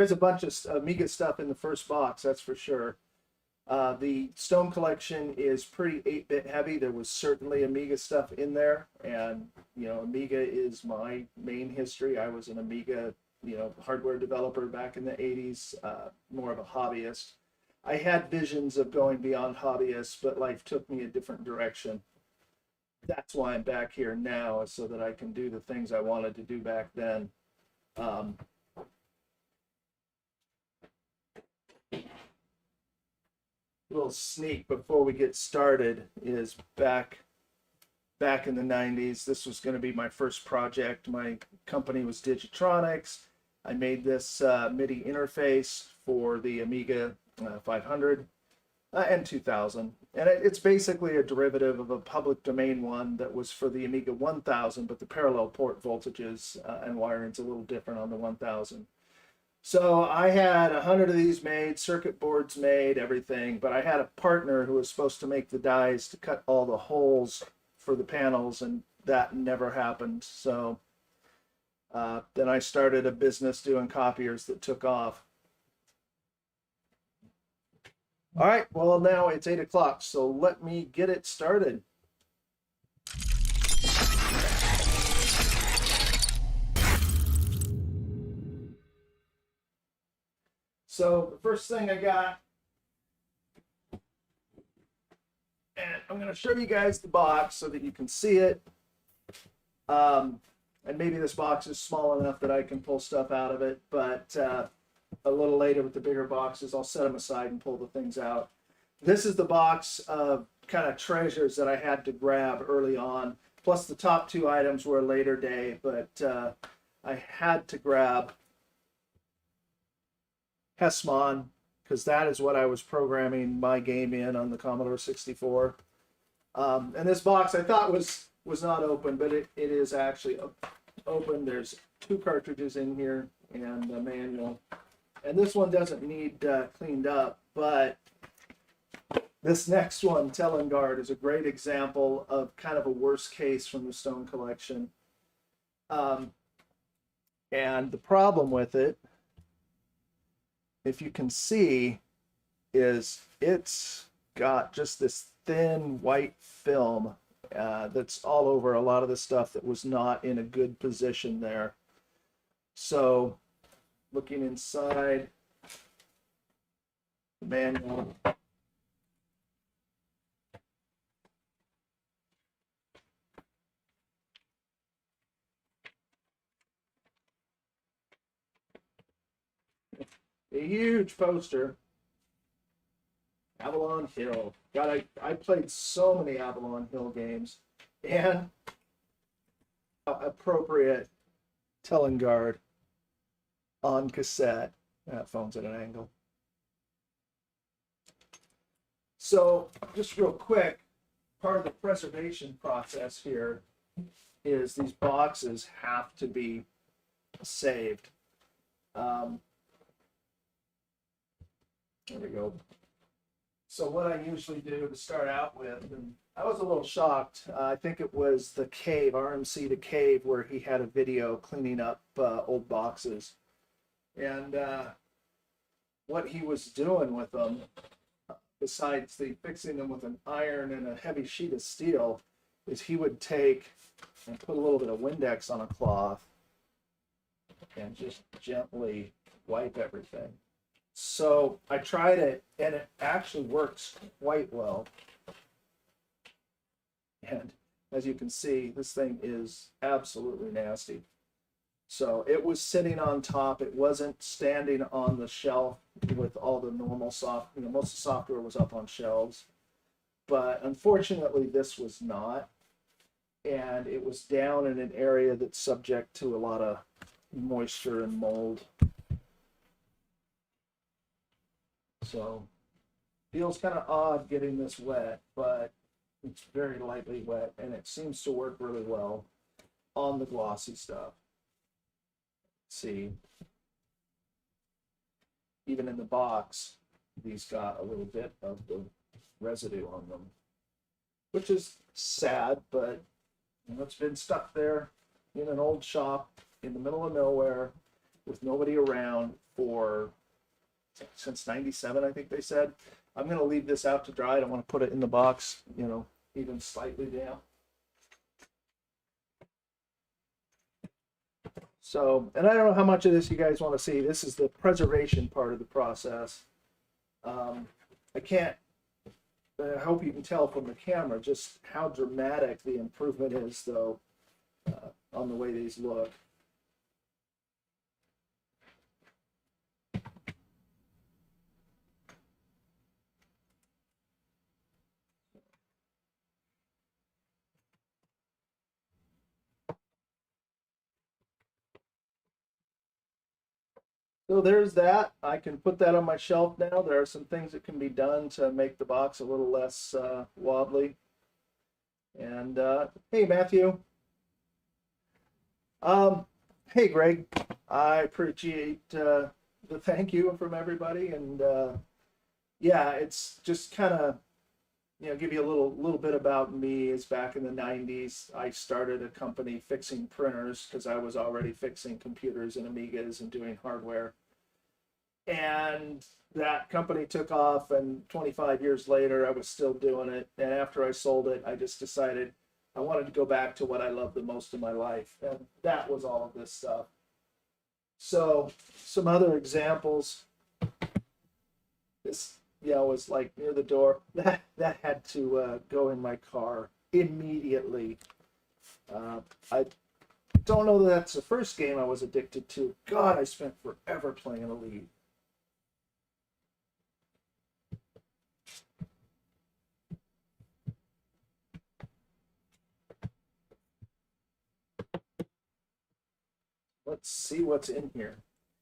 There's a bunch of Amiga stuff in the first box, that's for sure. The Stone collection is pretty 8-bit heavy. There was certainly Amiga stuff in there, and Amiga is my main history. I was an Amiga hardware developer back in the 80s, more of a hobbyist. I had visions of going beyond hobbyist, but life took me a different direction. That's why I'm back here now, so that I can do the things I wanted to do back then. Little sneak before we get started is back in the 90s. This was going to be my first project. My company was Digitronics. I made this MIDI interface for the Amiga 500 and 2000, and it's basically a derivative of a public domain one that was for the Amiga 1000, but the parallel port voltages and wiring's a little different on the 1000. So I had 100 of these made, circuit boards made, everything, but I had a partner who was supposed to make the dies to cut all the holes for the panels, and that never happened. So then I started a business doing copiers that took off. All right, well, now it's 8 o'clock, so let me get it started. So the first thing I got, and I'm going to show you guys the box so that you can see it. And maybe this box is small enough that I can pull stuff out of it, but a little later with the bigger boxes, I'll set them aside and pull the things out. This is the box of kind of treasures that I had to grab early on, plus the top two items were a later day, but I had to grab Hessmon, because that is what I was programming my game in on the Commodore 64. And this box I thought was not open, but it is actually open. There's 2 cartridges in here and a manual. And this one doesn't need cleaned up, but this next one, Telengard, is a great example of kind of a worst case from the Stone collection. And the problem with it, if you can see, is it's got just this thin white film that's all over a lot of the stuff that was not in a good position there. So looking inside the manual, a huge poster, Avalon Hill. God, I played so many Avalon Hill games, and appropriate Telengard on cassette. That phone's at an angle. So just real quick, part of the preservation process here is these boxes have to be saved. There we go. So what I usually do to start out with, and I was a little shocked. I think it was the Cave, RMC the Cave, where he had a video cleaning up old boxes. And what he was doing with them, besides fixing them with an iron and a heavy sheet of steel, is he would take and put a little bit of Windex on a cloth and just gently wipe everything. So I tried it, and it actually works quite well. And as you can see, this thing is absolutely nasty. So it was sitting on top. It wasn't standing on the shelf with all the normal most of the software was up on shelves. But unfortunately, this was not. And it was down in an area that's subject to a lot of moisture and mold. So feels kind of odd getting this wet, but it's very lightly wet, and it seems to work really well on the glossy stuff. See, even in the box, these got a little bit of the residue on them, which is sad, but it's been stuck there in an old shop in the middle of nowhere, with nobody around since 97, I think they said. I'm going to leave this out to dry. I don't want to put it in the box, you know, even slightly down. So, and I don't know how much of this you guys want to see. This is the preservation part of the process. I hope you can tell from the camera just how dramatic the improvement is, though, on the way these look. So there's that. I can put that on my shelf now. There are some things that can be done to make the box a little less wobbly. And hey, Matthew. Hey, Greg. I appreciate the thank you from everybody. And yeah, it's just kind of, you know, give you a little bit about me. Is back in the 90s, I started a company fixing printers because I was already fixing computers and Amigas and doing hardware. And that company took off, and 25 years later, I was still doing it. And after I sold it, I just decided I wanted to go back to what I loved the most in my life. And that was all of this stuff. So some other examples. This, yeah, was like near the door. That had to go in my car immediately. I don't know that that's the first game I was addicted to. God, I spent forever playing Elite. Let's see what's in here.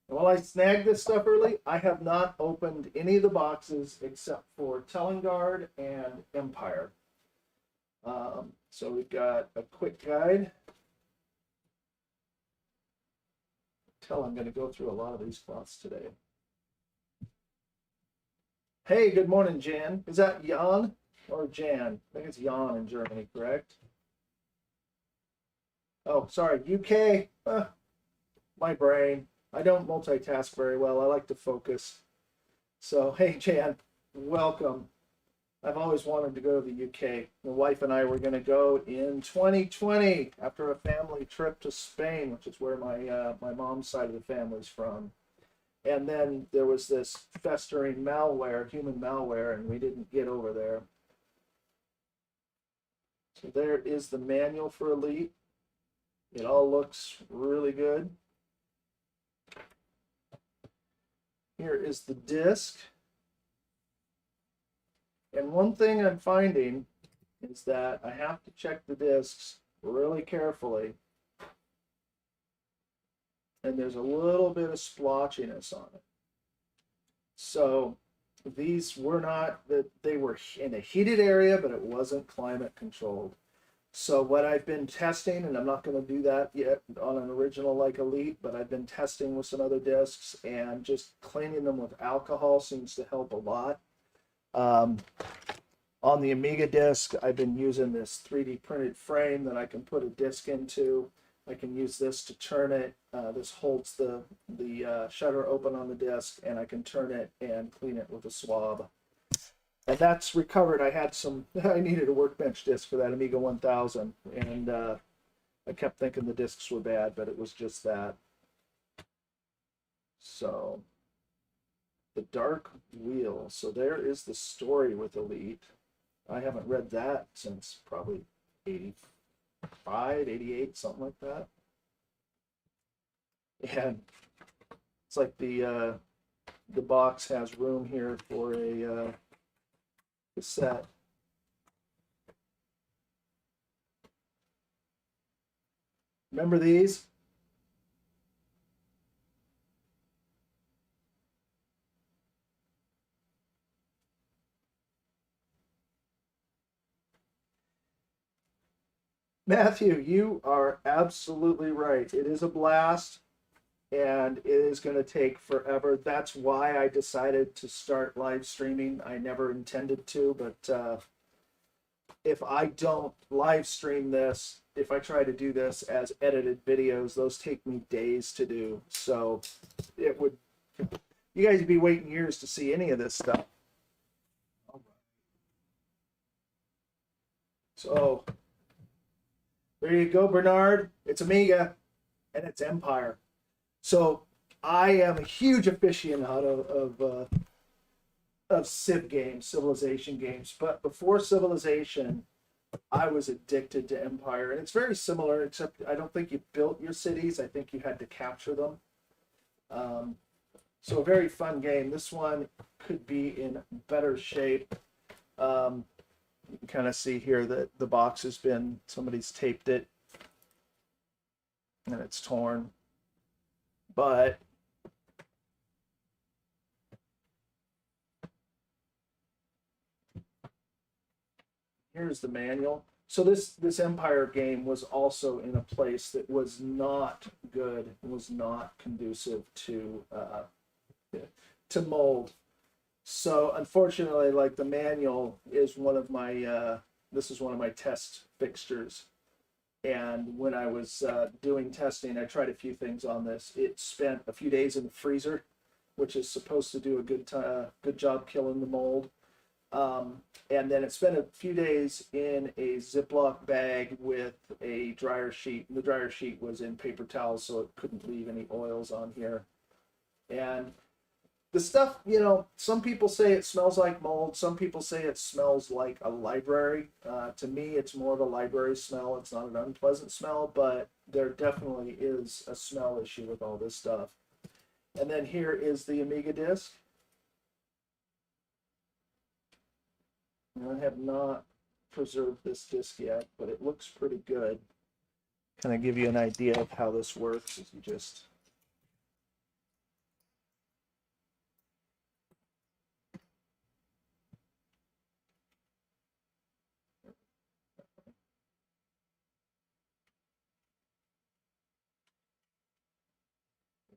And while I snagged this stuff early, I have not opened any of the boxes except for Telengard and Empire. So we've got a quick guide. I'm going to go through a lot of these cloths today. Hey, good morning, Jan. Is that Jan or Jan? I think it's Jan in Germany, correct? Oh, sorry, UK. My brain. I don't multitask very well. I like to focus. So, hey, Jan, welcome. I've always wanted to go to the UK. My wife and I were going to go in 2020 after a family trip to Spain, which is where my mom's side of the family's from. And then there was this festering malware, human malware, and we didn't get over there. So there is the manual for Elite. It all looks really good. Here is the disc. And one thing I'm finding is that I have to check the discs really carefully. And there's a little bit of splotchiness on it. So these were not, they were in a heated area, but it wasn't climate controlled. So what I've been testing, and I'm not going to do that yet on an original like Elite, but I've been testing with some other discs, and just cleaning them with alcohol seems to help a lot. On the Amiga disc, I've been using this 3D printed frame that I can put a disc into. I can use this to turn it. This holds the shutter open on the disc, and I can turn it and clean it with a swab. And that's recovered. I needed a workbench disc for that Amiga 1000, and I kept thinking the discs were bad, but it was just that. So, the Dark Wheel. So there is the story with Elite. I haven't read that since probably 85, 88, something like that. And it's like the box has room here for a cassette. Remember these? Matthew, you are absolutely right. It is a blast, and it is going to take forever. That's why I decided to start live streaming. I never intended to, but if I don't live stream this, if I try to do this as edited videos, those take me days to do. So it would, you guys would be waiting years to see any of this stuff. So there you go, Bernard. It's Amiga and it's Empire. So I am a huge aficionado of Civ games, Civilization games. But before Civilization, I was addicted to Empire, and it's very similar, except I don't think you built your cities. I think you had to capture them. So a very fun game. This one could be in better shape. You can kind of see here that the box has been, somebody's taped it, and it's torn. But here's the manual. So this Empire game was also in a place that was not good, was not conducive to mold. So unfortunately, like, the manual is one of my this is one of my test fixtures. And when I was doing testing, I tried a few things on this. It spent a few days in the freezer, which is supposed to do a good job killing the mold. And then it spent a few days in a Ziploc bag with a dryer sheet. The dryer sheet was in paper towels, so it couldn't leave any oils on here. And the stuff, you know, some people say it smells like mold. Some people say it smells like a library. To me, it's more of a library smell. It's not an unpleasant smell, but there definitely is a smell issue with all this stuff. And then here is the Amiga disc. I have not preserved this disc yet, but it looks pretty good. Kind of give you an idea of how this works. Is you just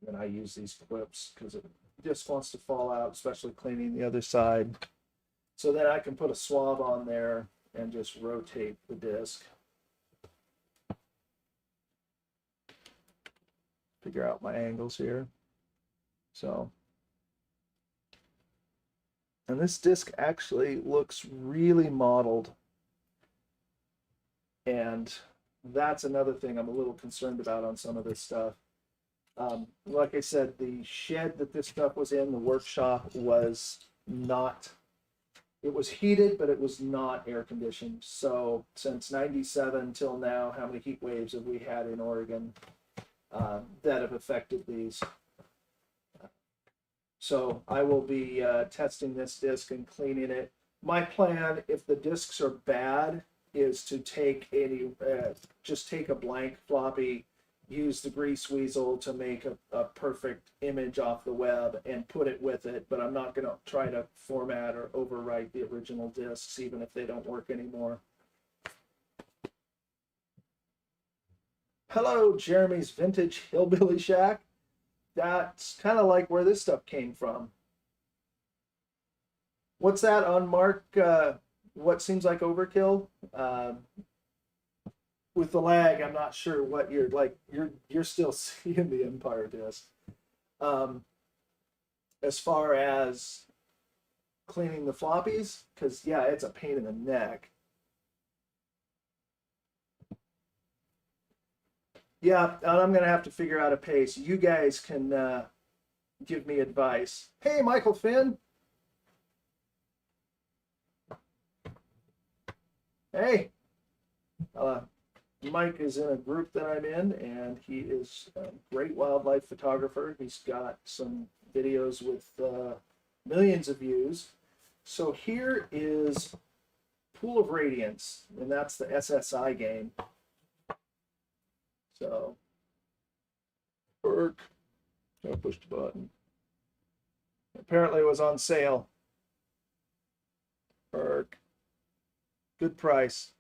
and I use these clips because it just wants to fall out, especially cleaning the other side. So then I can put a swab on there and just rotate the disc. Figure out my angles here. So, and this disc actually looks really mottled. And that's another thing I'm a little concerned about on some of this stuff. Like I said, the shed that this stuff was in, the workshop, was not, it was heated, but it was not air conditioned. So since '97 till now, how many heat waves have we had in Oregon that have affected these? So I will be testing this disc and cleaning it. My plan, if the discs are bad, is to take just take a blank floppy, use the grease weasel to make a perfect image off the web and put it with it, but I'm not going to try to format or overwrite the original discs, even if they don't work anymore. Hello, Jeremy's Vintage Hillbilly Shack. That's kind of like where this stuff came from. What's that on Mark? What seems like overkill? With the lag, I'm not sure what you're like. You're still seeing the Empire disc. As far as cleaning the floppies, because yeah, it's a pain in the neck. Yeah, and I'm gonna have to figure out a pace. You guys can give me advice. Hey, Michael Finn. Hey. Mike is in a group that I'm in, and he is a great wildlife photographer. He's got some videos with millions of views. So here is Pool of Radiance, and that's the SSI game. So, I pushed the button. Apparently it was on sale. Good price.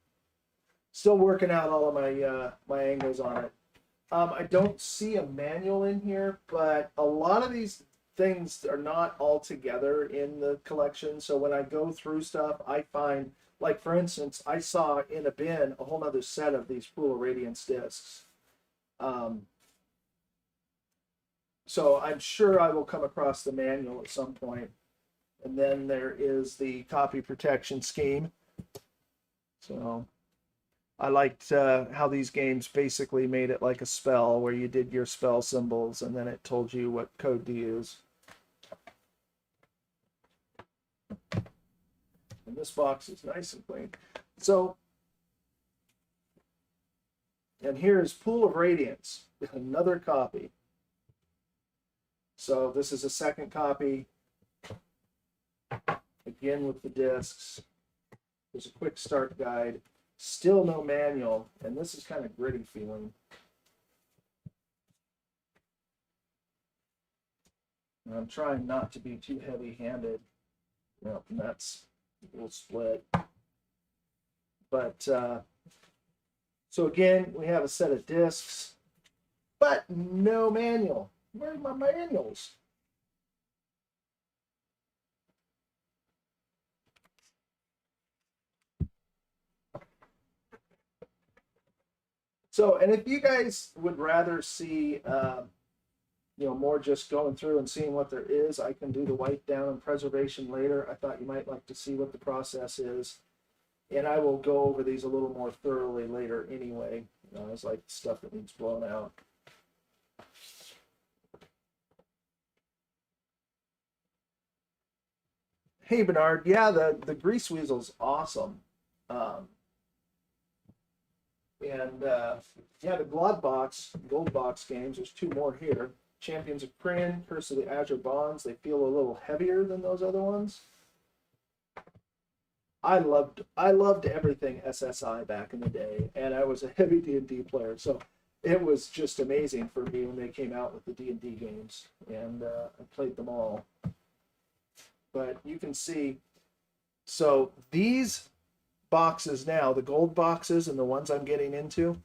Still working out all of my angles on it. I don't see a manual in here, but a lot of these things are not all together in the collection. So when I go through stuff, I find like for instance, I saw in a bin a whole nother set of these Pool of Radiance discs. So I'm sure I will come across the manual at some point. And then there is the copy protection scheme. So I liked how these games basically made it like a spell, where you did your spell symbols and then it told you what code to use. And this box is nice and clean. So, and here is Pool of Radiance, another copy. So this is a second copy, again with the discs. There's a quick start guide, still no manual, and this is kind of gritty feeling. And I'm trying not to be too heavy-handed. Well, and that's a little split. But, so again, we have a set of discs, but no manual. Where are my manuals? So, and if you guys would rather see, you know, more just going through and seeing what there is, I can do the wipe down and preservation later. I thought you might like to see what the process is. And I will go over these a little more thoroughly later anyway. It's like stuff that needs blown out. Hey, Bernard. Yeah, the Grease Weasel's awesome. Yeah, the Gold Box games, there's two more here. Champions of Kryn, Curse of the Azure Bonds. They feel a little heavier than those other ones. I loved everything SSI back in the day, and I was a heavy D&D player, so it was just amazing for me when they came out with the D&D games, and I played them all. But you can see, so these boxes now, the gold boxes and the ones I'm getting into,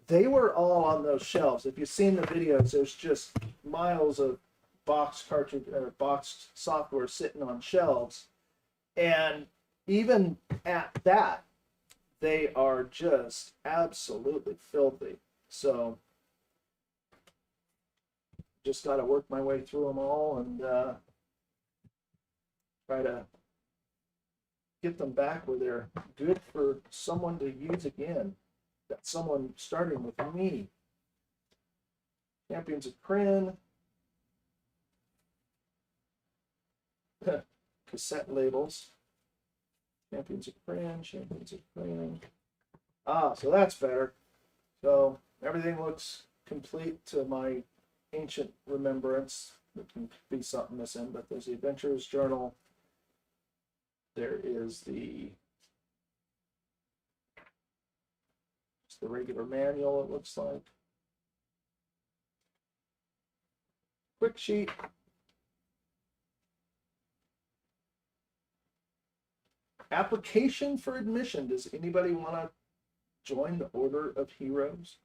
they were all on those shelves. If you've seen the videos, there's just miles of boxed cartridge or boxed software sitting on shelves, and even at that, they are just absolutely filthy. So just got to work my way through them all and try to get them back where they're good for someone to use again. Got someone starting with me. Champions of Kryn. Cassette labels. Champions of Kryn, Champions of Kryn. Ah, so that's better. So everything looks complete to my ancient remembrance. There can be something missing, but there's the Adventurer's Journal. There is the regular manual, it looks like. Quick sheet. Application for admission. Does anybody want to join the Order of Heroes?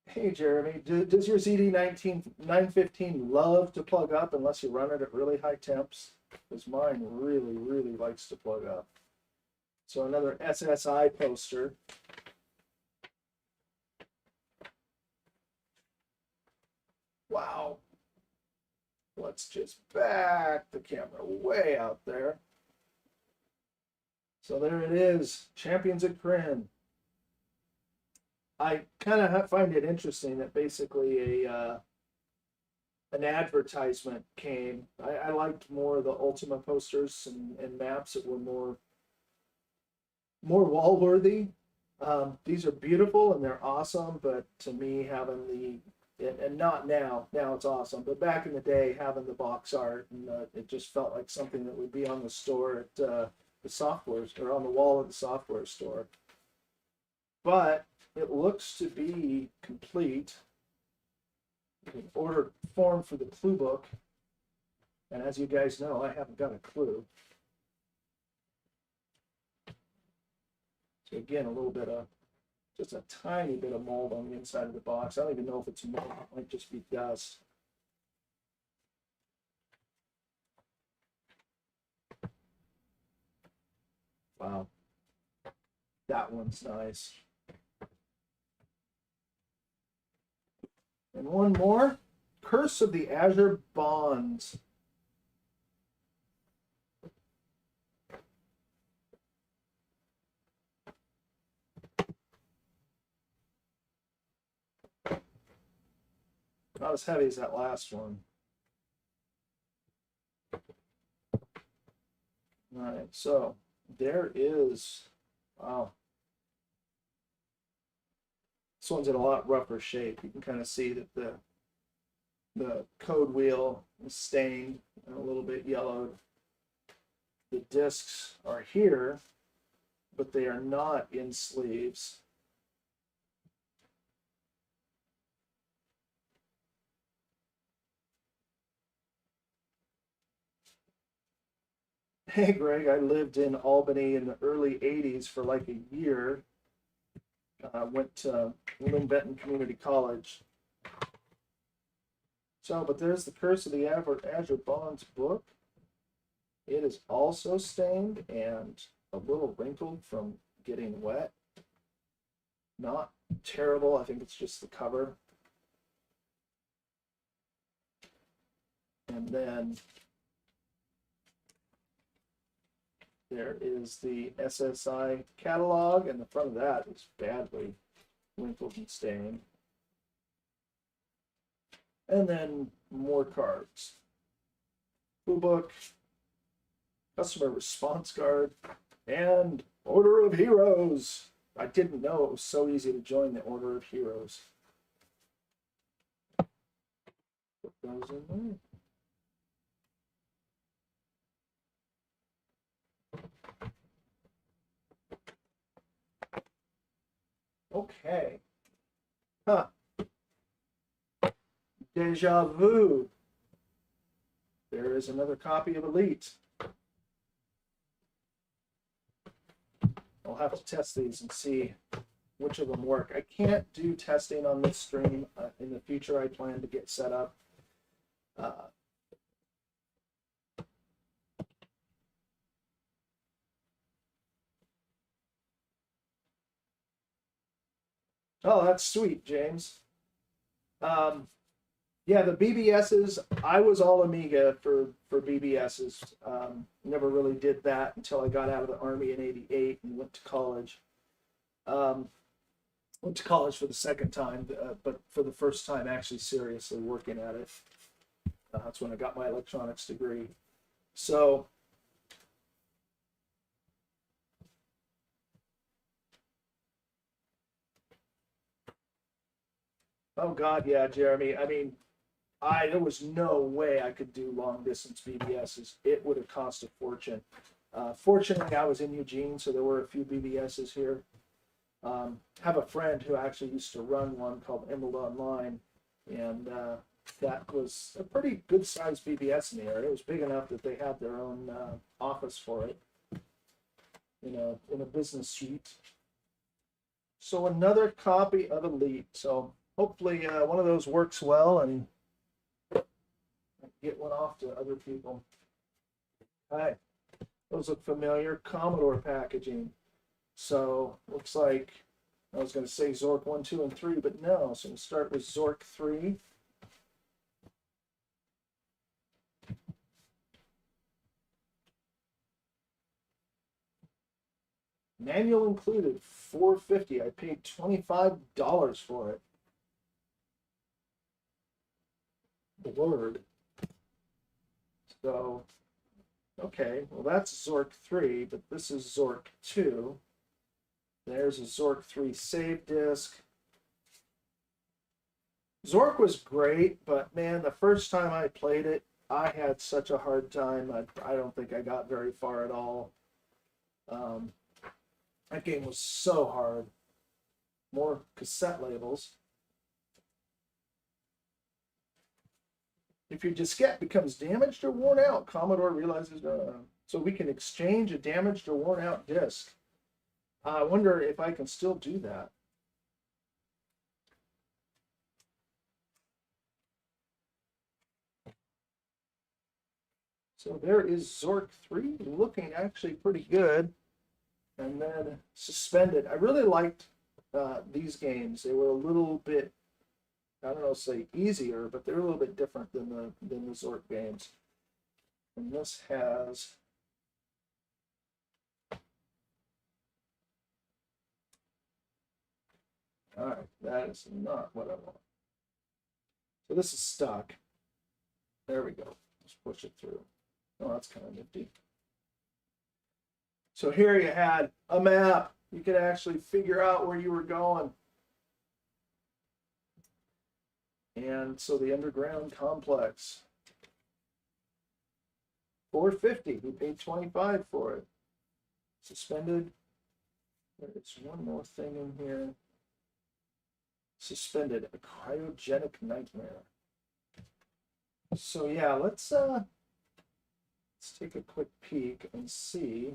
Hey, Jeremy, does your ZD915 love to plug up unless you run it at really high temps? Because mine really, really likes to plug up. So another SSI poster. Wow. Let's just back the camera way out there. So there it is, Champions of Kryn. I kind of find it interesting that basically an advertisement came. I liked more of the Ultima posters and maps that were more wall-worthy. These are beautiful and they're awesome, but to me, having and not now it's awesome, but back in the day, having the box art, and it just felt like something that would be on the store at the software, or on the wall of the software store. But it looks to be complete. You can order form for the clue book, and as you guys know, I haven't got a clue. So again, a little bit of Just a tiny bit of mold on the inside of the box. I don't even know if it's mold. It might just be dust. Wow. That one's nice. And one more. Curse of the Azure Bonds. Not as heavy as that last one. All right, so there is, wow. This one's in a lot rougher shape. You can kind of see that the code wheel is stained and a little bit yellowed. The discs are here, but they are not in sleeves. Hey, Greg, I lived in Albany in the early 80s for like a year. Went to William Benton Community College. So, but there's the Curse of the Azure Bonds book. It is also stained and a little wrinkled from getting wet. Not terrible. I think it's just the cover. And then there is the SSI catalog, and the front of that is badly wrinkled and stained. And then more cards. Blue book, customer response card, and Order of Heroes. I didn't know it was so easy to join the Order of Heroes. Put those in there. Okay. Huh. Deja vu. There is another copy of Elite. I'll have to test these and see which of them work. I can't do testing on this stream. In the future, I plan to get set up. Oh, that's sweet, James. Yeah, the BBSs, I was all Amiga for BBSs. Never really did that until I got out of the Army in '88 and went to college. Went to college for the second time, but for the first time actually seriously working at it. That's when I got my electronics degree. So, oh God, yeah, Jeremy. I mean, there was no way I could do long distance BBSs. It would have cost a fortune. Fortunately, I was in Eugene, so there were a few BBSs here. Have a friend who actually used to run one called Emerald Online, and that was a pretty good sized BBS in the area. It was big enough that they had their own office for it, in a business suite. So another copy of Elite. So hopefully one of those works well and get one off to other people. Hi, those look familiar. Commodore packaging. So looks like I was going to say Zork 1, 2, and 3, but no. So we'll start with Zork 3. Manual included, $4.50. I paid $25 for it. Blurred. So, okay, well that's Zork 3, but this is Zork 2. There's a Zork 3 save disk. Zork was great, but man, the first time I played it, I had such a hard time. I don't think I got very far at all. That game was so hard. More cassette labels. If your diskette becomes damaged or worn out, Commodore realizes, so we can exchange a damaged or worn out disk. I wonder if I can still do that. So there is Zork 3 looking actually pretty good. And then Suspended. I really liked these games. They were a little bit, I don't know, say easier, but they're a little bit different than the Zork games. And this has all right, that is not what I want. So this is stuck. There we go. Just push it through. Oh, that's kind of nifty. So here you had a map. You could actually figure out where you were going. And so the underground complex. $450. We paid $25 for it. Suspended. There's one more thing in here. Suspended, a cryogenic nightmare. So yeah, let's take a quick peek and see.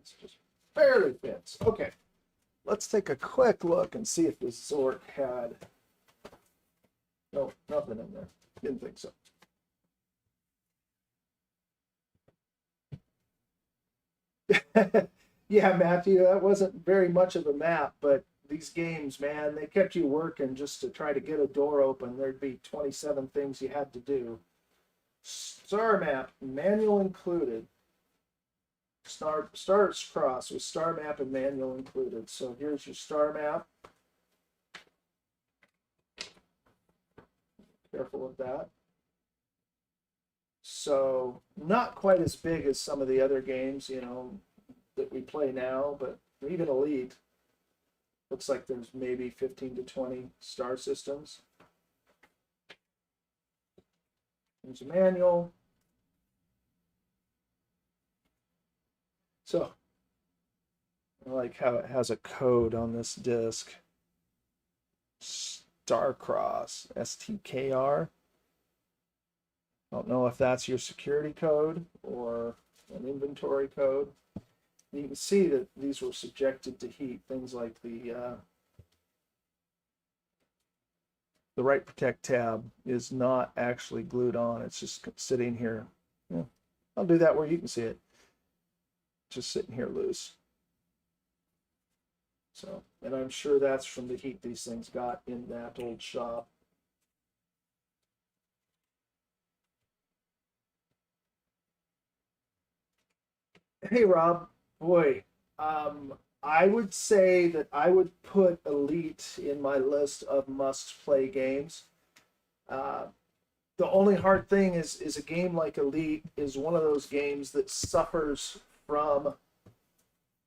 It's just barely fits. Okay, let's take a quick look and see if this Zork had. No, nothing in there. Didn't think so. Yeah, Matthew, that wasn't very much of a map, but these games, man, they kept you working just to try to get a door open. There'd be 27 things you had to do. Star map, manual included. Stars cross with star map and manual included. So here's your star map. Careful with that. So not quite as big as some of the other games, you know, that we play now, but even Elite looks like there's maybe 15 to 20 star systems. There's a manual. So I like how it has a code on this disc. Starcross, STKR. Don't know if that's your security code or an inventory code. You can see that these were subjected to heat. Things like the Write Protect tab is not actually glued on. It's just sitting here. Yeah, I'll do that where you can see it. Just sitting here loose. So, and I'm sure that's from the heat these things got in that old shop. Hey, Rob. Boy, I would say that I would put Elite in my list of must-play games. The only hard thing is a game like Elite is one of those games that suffers from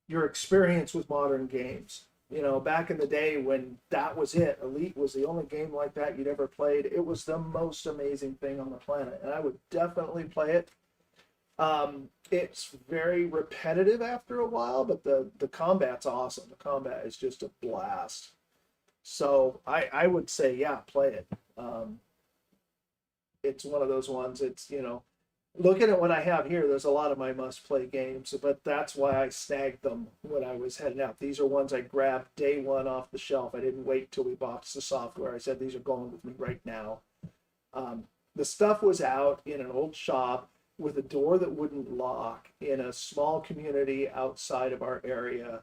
your experience with modern games. You know, back in the day when that was it, Elite was the only game like that you'd ever played. It was the most amazing thing on the planet, and I would definitely play it. It's very repetitive after a while, but the combat's awesome. The combat is just a blast. So I would say, yeah, play it. It's one of those ones. It's, you know, looking at what I have here, there's a lot of my must-play games, but that's why I snagged them when I was heading out. These are ones I grabbed day one off the shelf. I didn't wait till we boxed the software. I said, these are going with me right now. The stuff was out in an old shop with a door that wouldn't lock in a small community outside of our area.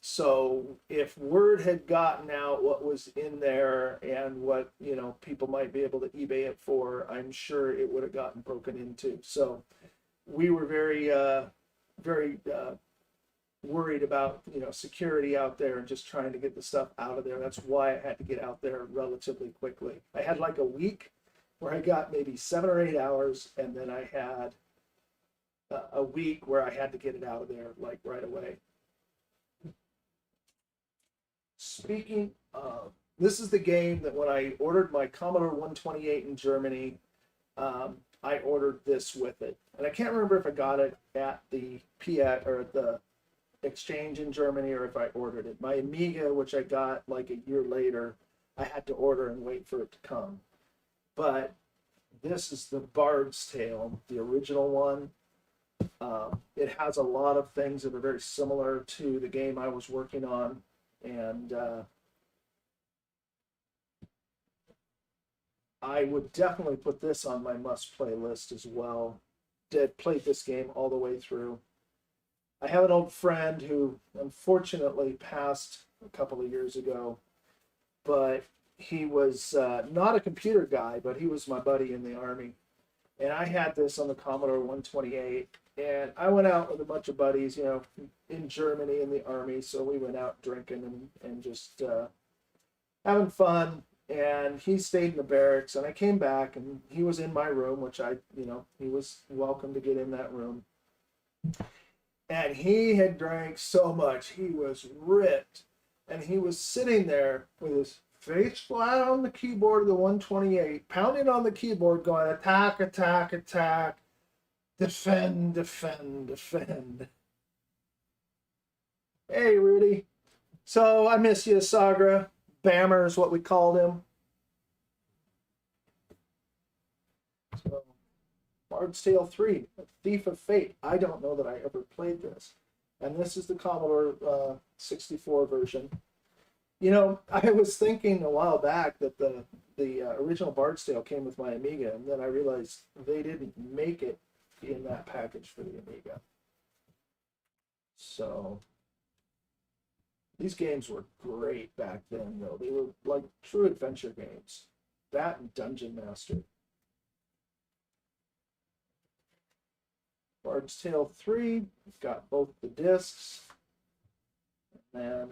So if word had gotten out what was in there and what, you know, people might be able to eBay it for, I'm sure it would have gotten broken into. So we were very worried about, you know, security out there and just trying to get the stuff out of there. That's why I had to get out there relatively quickly. I had like a week where I got maybe 7 or 8 hours, and then I had a week where I had to get it out of there like right away. Speaking of, this is the game that when I ordered my Commodore 128 in Germany, I ordered this with it. And I can't remember if I got it at the PX or at the exchange in Germany or if I ordered it. My Amiga, which I got like a year later, I had to order and wait for it to come. But this is the Bard's Tale, the original one. It has a lot of things that are very similar to the game I was working on, and I would definitely put this on my must-play list as well. Played this game all the way through. I have an old friend who unfortunately passed a couple of years ago, but he was not a computer guy, but he was my buddy in the Army. And I had this on the Commodore 128, and I went out with a bunch of buddies, you know, in Germany in the Army, so we went out drinking and just having fun. And he stayed in the barracks, and I came back, and he was in my room, which he was welcome to get in that room. And he had drank so much, he was ripped, and he was sitting there with his face flat on the keyboard of the 128, pounding on the keyboard, going, attack, attack, attack, defend, defend, defend. Hey, Rudy. So I miss you, Sagra. Bammer is what we called him. So, Bard's Tale 3, Thief of Fate. I don't know that I ever played this. And this is the Commodore 64 version. You know, I was thinking a while back that the original Bard's Tale came with my Amiga, and then I realized they didn't make it in that package for the Amiga. So, these games were great back then, though. They were like true adventure games. That and Dungeon Master. Bard's Tale 3, we've got both the discs. And then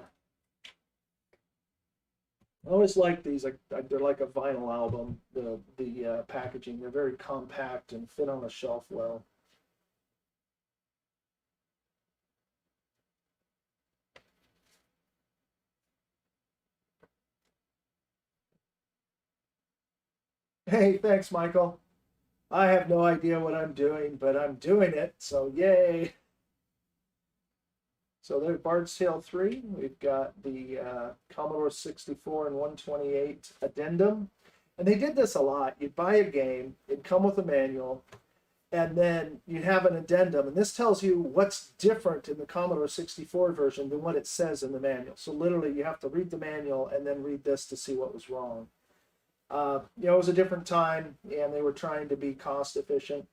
I always like these. They're like a vinyl album. The packaging, they're very compact and fit on a shelf well. Hey, thanks, Michael. I have no idea what I'm doing, but I'm doing it, so yay. So there's Bard's Tale 3. We've got the Commodore 64 and 128 addendum. And they did this a lot. You'd buy a game, it'd come with a manual, and then you'd have an addendum. And this tells you what's different in the Commodore 64 version than what it says in the manual. So literally you have to read the manual and then read this to see what was wrong. You know, it was a different time, and they were trying to be cost efficient.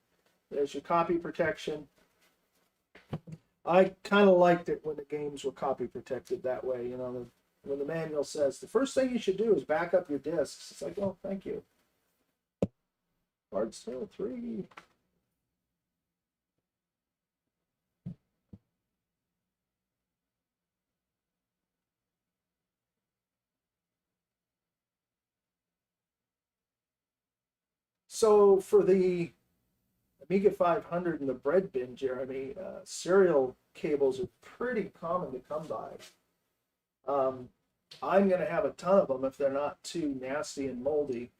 There's your copy protection. I kind of liked it when the games were copy protected that way. You know, when the manual says the first thing you should do is back up your discs. It's like, oh, thank you. Bard's Tale 3. So for the Amiga 500 and the bread bin, Jeremy, serial cables are pretty common to come by. I'm going to have a ton of them if they're not too nasty and moldy.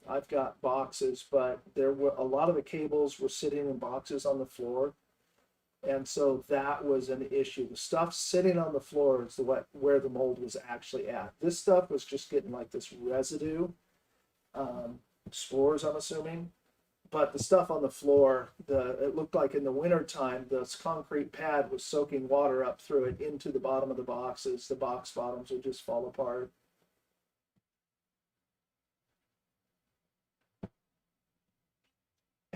I've got boxes, but there were a lot of the cables were sitting in boxes on the floor, and so that was an issue. The stuff sitting on the floor is where the mold was actually at. This stuff was just getting like this residue, spores, I'm assuming. But the stuff on the floor, it looked like in the wintertime, this concrete pad was soaking water up through it into the bottom of the boxes. The box bottoms would just fall apart.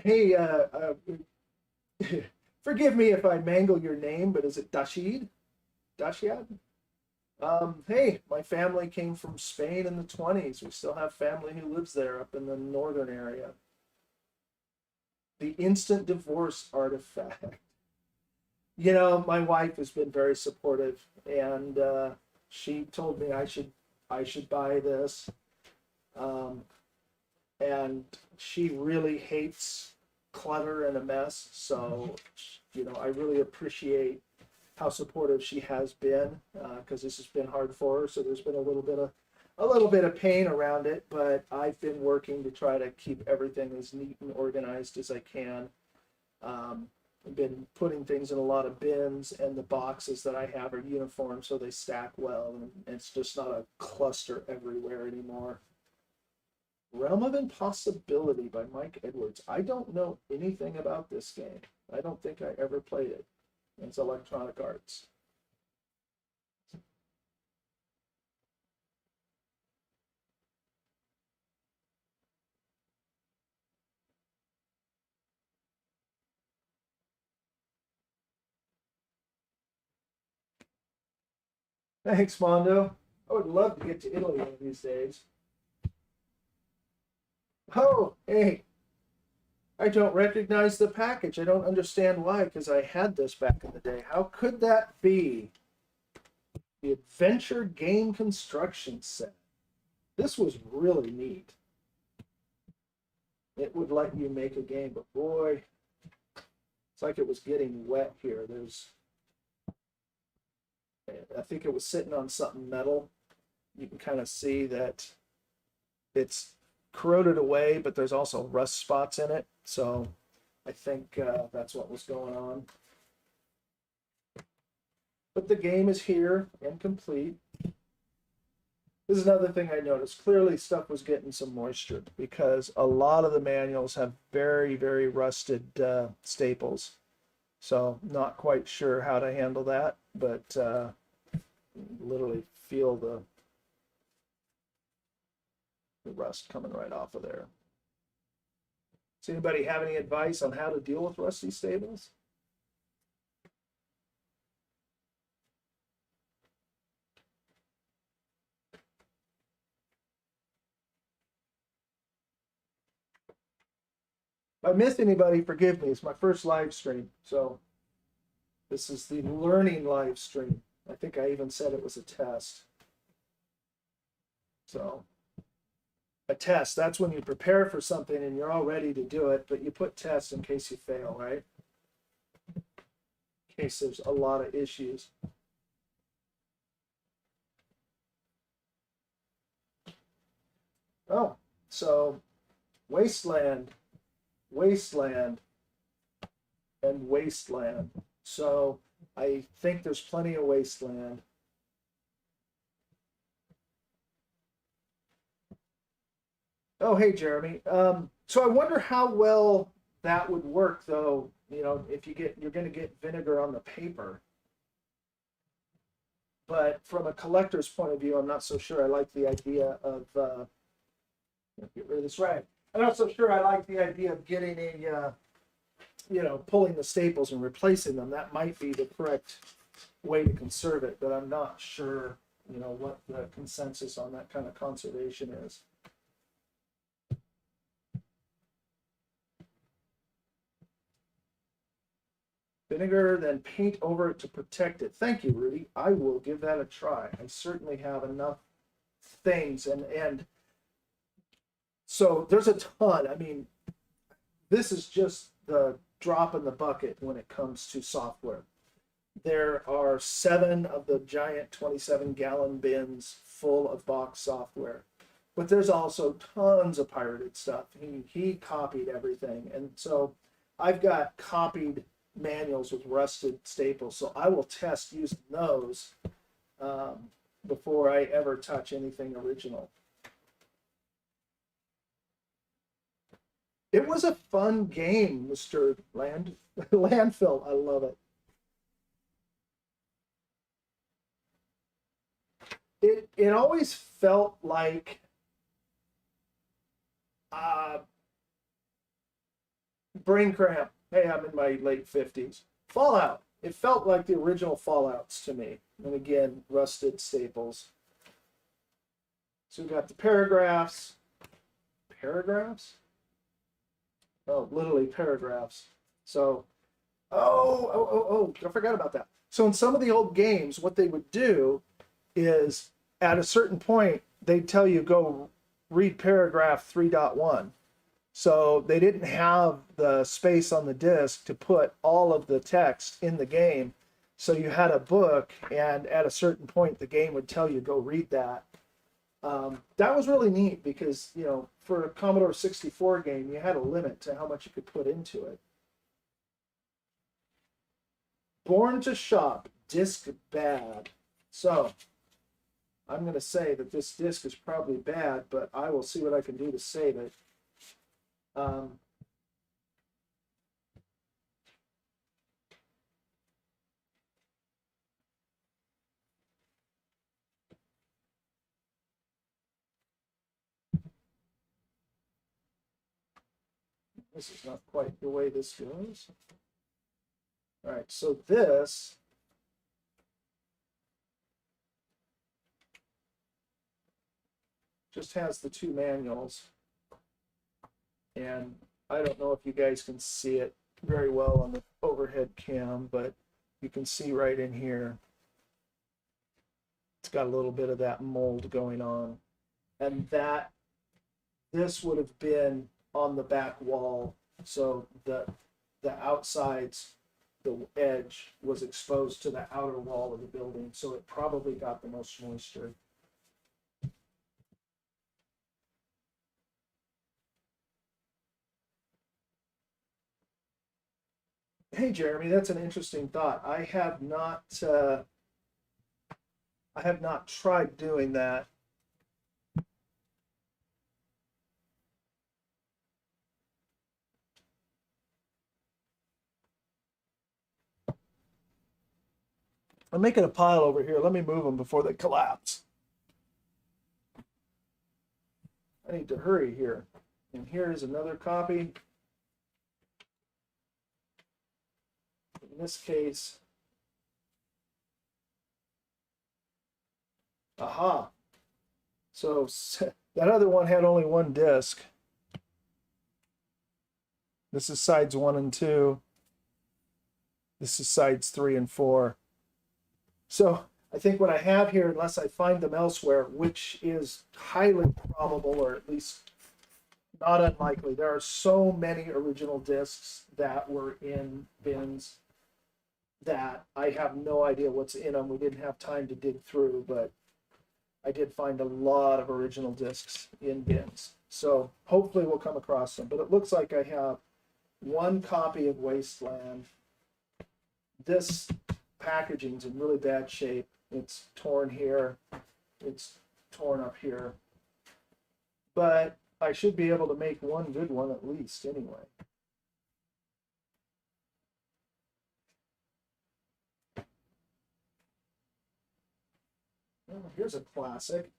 Hey, forgive me if I mangle your name, but is it Dashid? Dashiad? Hey, my family came from Spain in the 20s. We still have family who lives there up in the northern area. The instant divorce artifact. You know, my wife has been very supportive, and she told me I should buy this. And she really hates clutter and a mess, so you know, I really appreciate how supportive she has been, because this has been hard for her. So there's been a little bit of pain around it, but I've been working to try to keep everything as neat and organized as I can. I've been putting things in a lot of bins, and the boxes that I have are uniform, so they stack well, and it's just not a cluster everywhere anymore. Realm of Impossibility by Mike Edwards. I don't know anything about this game. I don't think I ever played it. It's Electronic Arts. Thanks, Mondo. I would love to get to Italy one of these days. Oh, hey, I don't recognize the package. I don't understand why, because I had this back in the day. How could that be? The Adventure Game Construction Set. This was really neat. It would let you make a game, but boy, it's like it was getting wet here. I think it was sitting on something metal. You can kind of see that it's corroded away, but there's also rust spots in it. So I think that's what was going on. But the game is here and complete. This is another thing I noticed. Clearly stuff was getting some moisture because a lot of the manuals have very, very rusted staples. So not quite sure how to handle that, but literally feel the rust coming right off of there. Does anybody have any advice on how to deal with rusty staples? If I missed anybody, forgive me. It's my first live stream, so this is the learning live stream. I think I even said it was a test. So a test, that's when you prepare for something and you're all ready to do it, but you put tests in case you fail, right? In case there's a lot of issues. Oh, so wasteland, wasteland, and wasteland. So I think there's plenty of wasteland. Oh, hey, Jeremy. So I wonder how well that would work, though. You know, if you're going to get vinegar on the paper. But from a collector's point of view, I'm not so sure I like the idea of get rid of this rag. I'm not so sure I like the idea of getting a pulling the staples and replacing them. That might be the correct way to conserve it, but I'm not sure, what the consensus on that kind of conservation is. Vinegar, then paint over it to protect it. Thank you, Rudy. I will give that a try. I certainly have enough things, and so there's a ton. I mean, this is just the drop in the bucket when it comes to software. There are 7 of the giant 27-gallon bins full of box software, but there's also tons of pirated stuff. He copied everything, and so I've got copied manuals with rusted staples, so I will test using those before I ever touch anything original. It was a fun game, Mr. Landfill. I love it. It always felt like brain cramp. Hey, I'm in my late 50s. Fallout. It felt like the original Fallouts to me. And again, rusted staples. So we got the paragraphs. Paragraphs? Oh, literally paragraphs. So, I forgot about that. So in some of the old games, what they would do is at a certain point, they'd tell you go read paragraph 3.1. So they didn't have the space on the disk to put all of the text in the game. So you had a book, and at a certain point, the game would tell you, go read that. That was really neat because, for a Commodore 64 game, you had a limit to how much you could put into it. Born to Shop, disc bad. So I'm going to say that this disc is probably bad, but I will see what I can do to save it. This is not quite the way this goes. All right, so this just has the two manuals. And I don't know if you guys can see it very well on the overhead cam, but you can see right in here, it's got a little bit of that mold going on. And this would have been on the back wall, so the outsides, the edge was exposed to the outer wall of the building, so it probably got the most moisture. Hey Jeremy, that's an interesting thought. I have not tried doing that. I'm making a pile over here. Let me move them before they collapse. I need to hurry here. And here's another copy. In this case, aha. So that other one had only one disc. This is sides 1 and 2. This is sides 3 and 4. So I think what I have here, unless I find them elsewhere, which is highly probable, or at least not unlikely, there are so many original discs that were in bins that I have no idea what's in them. We didn't have time to dig through, but I did find a lot of original discs in bins. So hopefully we'll come across them. But it looks like I have one copy of Wasteland. This packaging's in really bad shape. It's torn here, it's torn up here, but I should be able to make one good one at least anyway. Oh, here's a classic,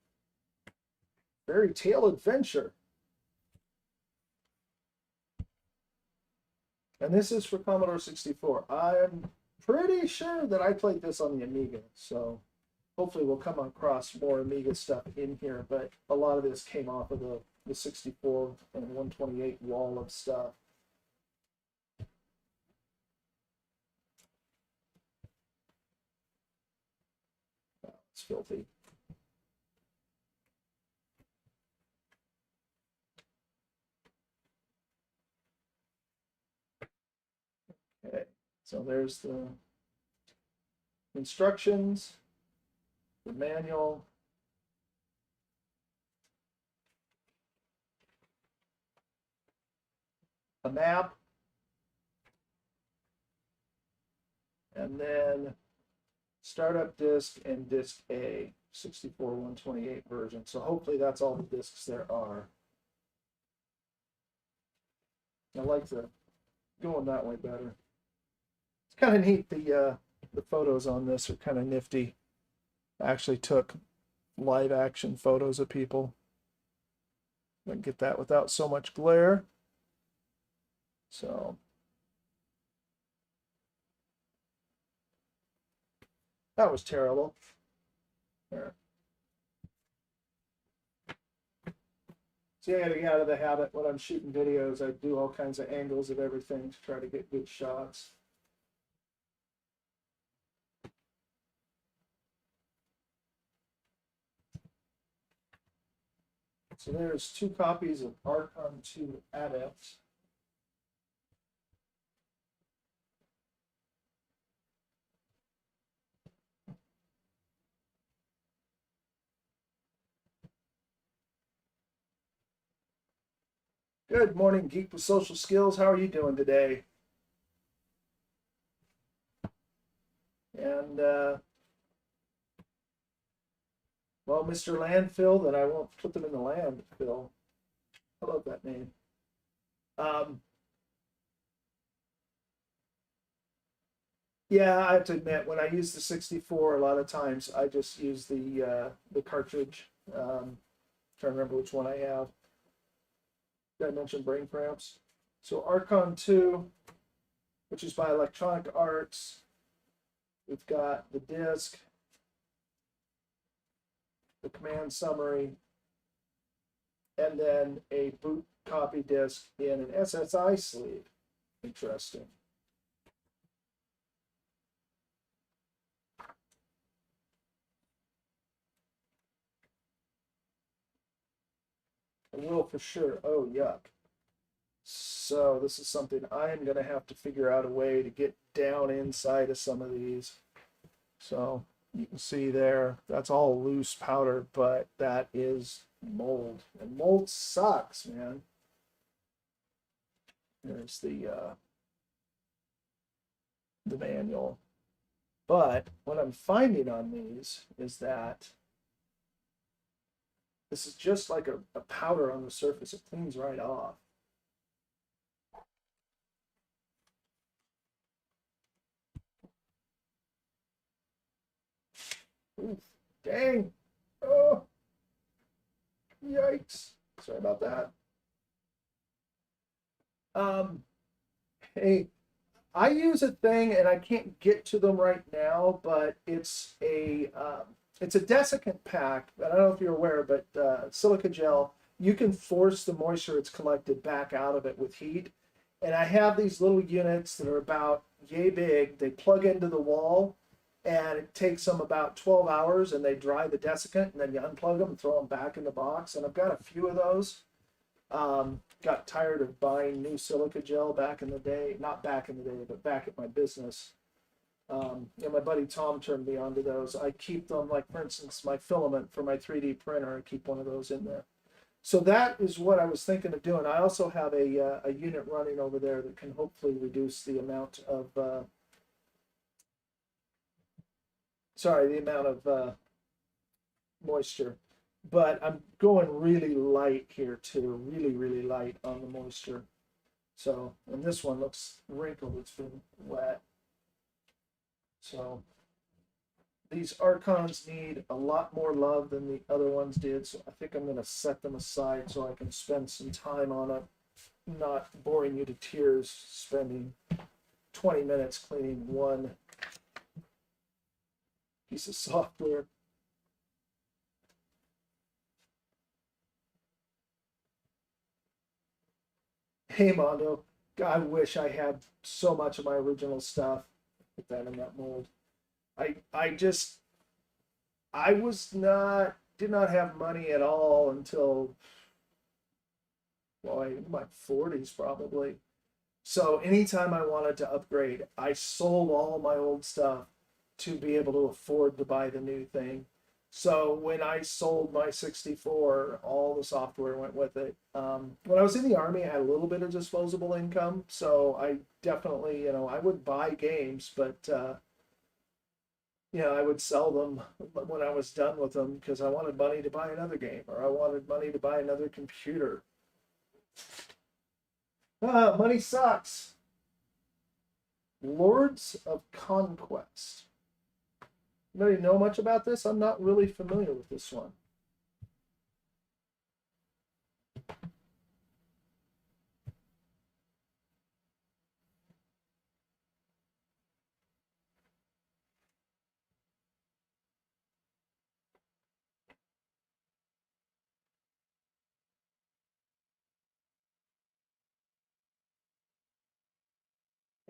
Fairy Tale Adventure, and this is for Commodore 64. I'm pretty sure that I played this on the Amiga, so hopefully we'll come across more Amiga stuff in here, but a lot of this came off of the 64 and 128 wall of stuff. Oh, it's filthy. Okay, so there's the instructions, the manual, a map, and then startup disk and disk A, 64 128 version. So hopefully that's all the disks there are. I like the going that way better. It's kind of neat. The photos on this are kind of nifty. I actually took live action photos of people. I can get that without so much glare. So that was terrible. There. See, I gotta get out of the habit when I'm shooting videos. I do all kinds of angles of everything to try to get good shots. So there's 2 copies of Archon 2 Adept. Good morning, Geek with Social Skills. How are you doing today? And, well, Mr. Landfill, then I won't put them in the landfill. I love that name. Yeah, I have to admit, when I use the 64, a lot of times I just use the cartridge. Trying to remember which one I have. Did I mention Brain Cramps? So Archon 2, which is by Electronic Arts. We've got the disc, the command summary, and then a boot copy disk in an SSI sleeve. Interesting. I will for sure. Oh, yuck. So this is something I'm going to have to figure out a way to get down inside of some of these. So you can see there, that's all loose powder, but that is mold. And mold sucks, man. There's the manual. But what I'm finding on these is that this is just like a powder on the surface. It cleans right off. Oof, dang. Oh, yikes. Sorry about that. Hey, I use a thing, and I can't get to them right now, but it's a desiccant pack. I don't know if you're aware, but silica gel, you can force the moisture it's collected back out of it with heat. And I have these little units that are about yay big. They plug into the wall, and it takes them about 12 hours, and they dry the desiccant, and then you unplug them and throw them back in the box. And I've got a few of those. Got tired of buying new silica gel back in the day. Not back in the day, but back at my business. And my buddy Tom turned me onto those. I keep them, like for instance, my filament for my 3D printer. I keep one of those in there. So that is what I was thinking of doing. I also have a unit running over there that can hopefully reduce the amount of moisture. But I'm going really light here too, really light on the moisture. So, and this one looks wrinkled, it's been wet. So these Archons need a lot more love than the other ones did. So I think I'm going to set them aside so I can spend some time on it, not boring you to tears, spending 20 minutes cleaning one piece of software. Hey Mondo, I wish I had so much of my original stuff. Put that in that mold. I did not have money at all until, well, in my 40s probably. So anytime I wanted to upgrade, I sold all my old stuff to be able to afford to buy the new thing. So when I sold my 64, all the software went with it. When I was in the Army, I had a little bit of disposable income. So I definitely, I would buy games, but, I would sell them when I was done with them because I wanted money to buy another game or I wanted money to buy another computer. Money sucks. Lords of Conquest. Anybody know much about this? I'm not really familiar with this one.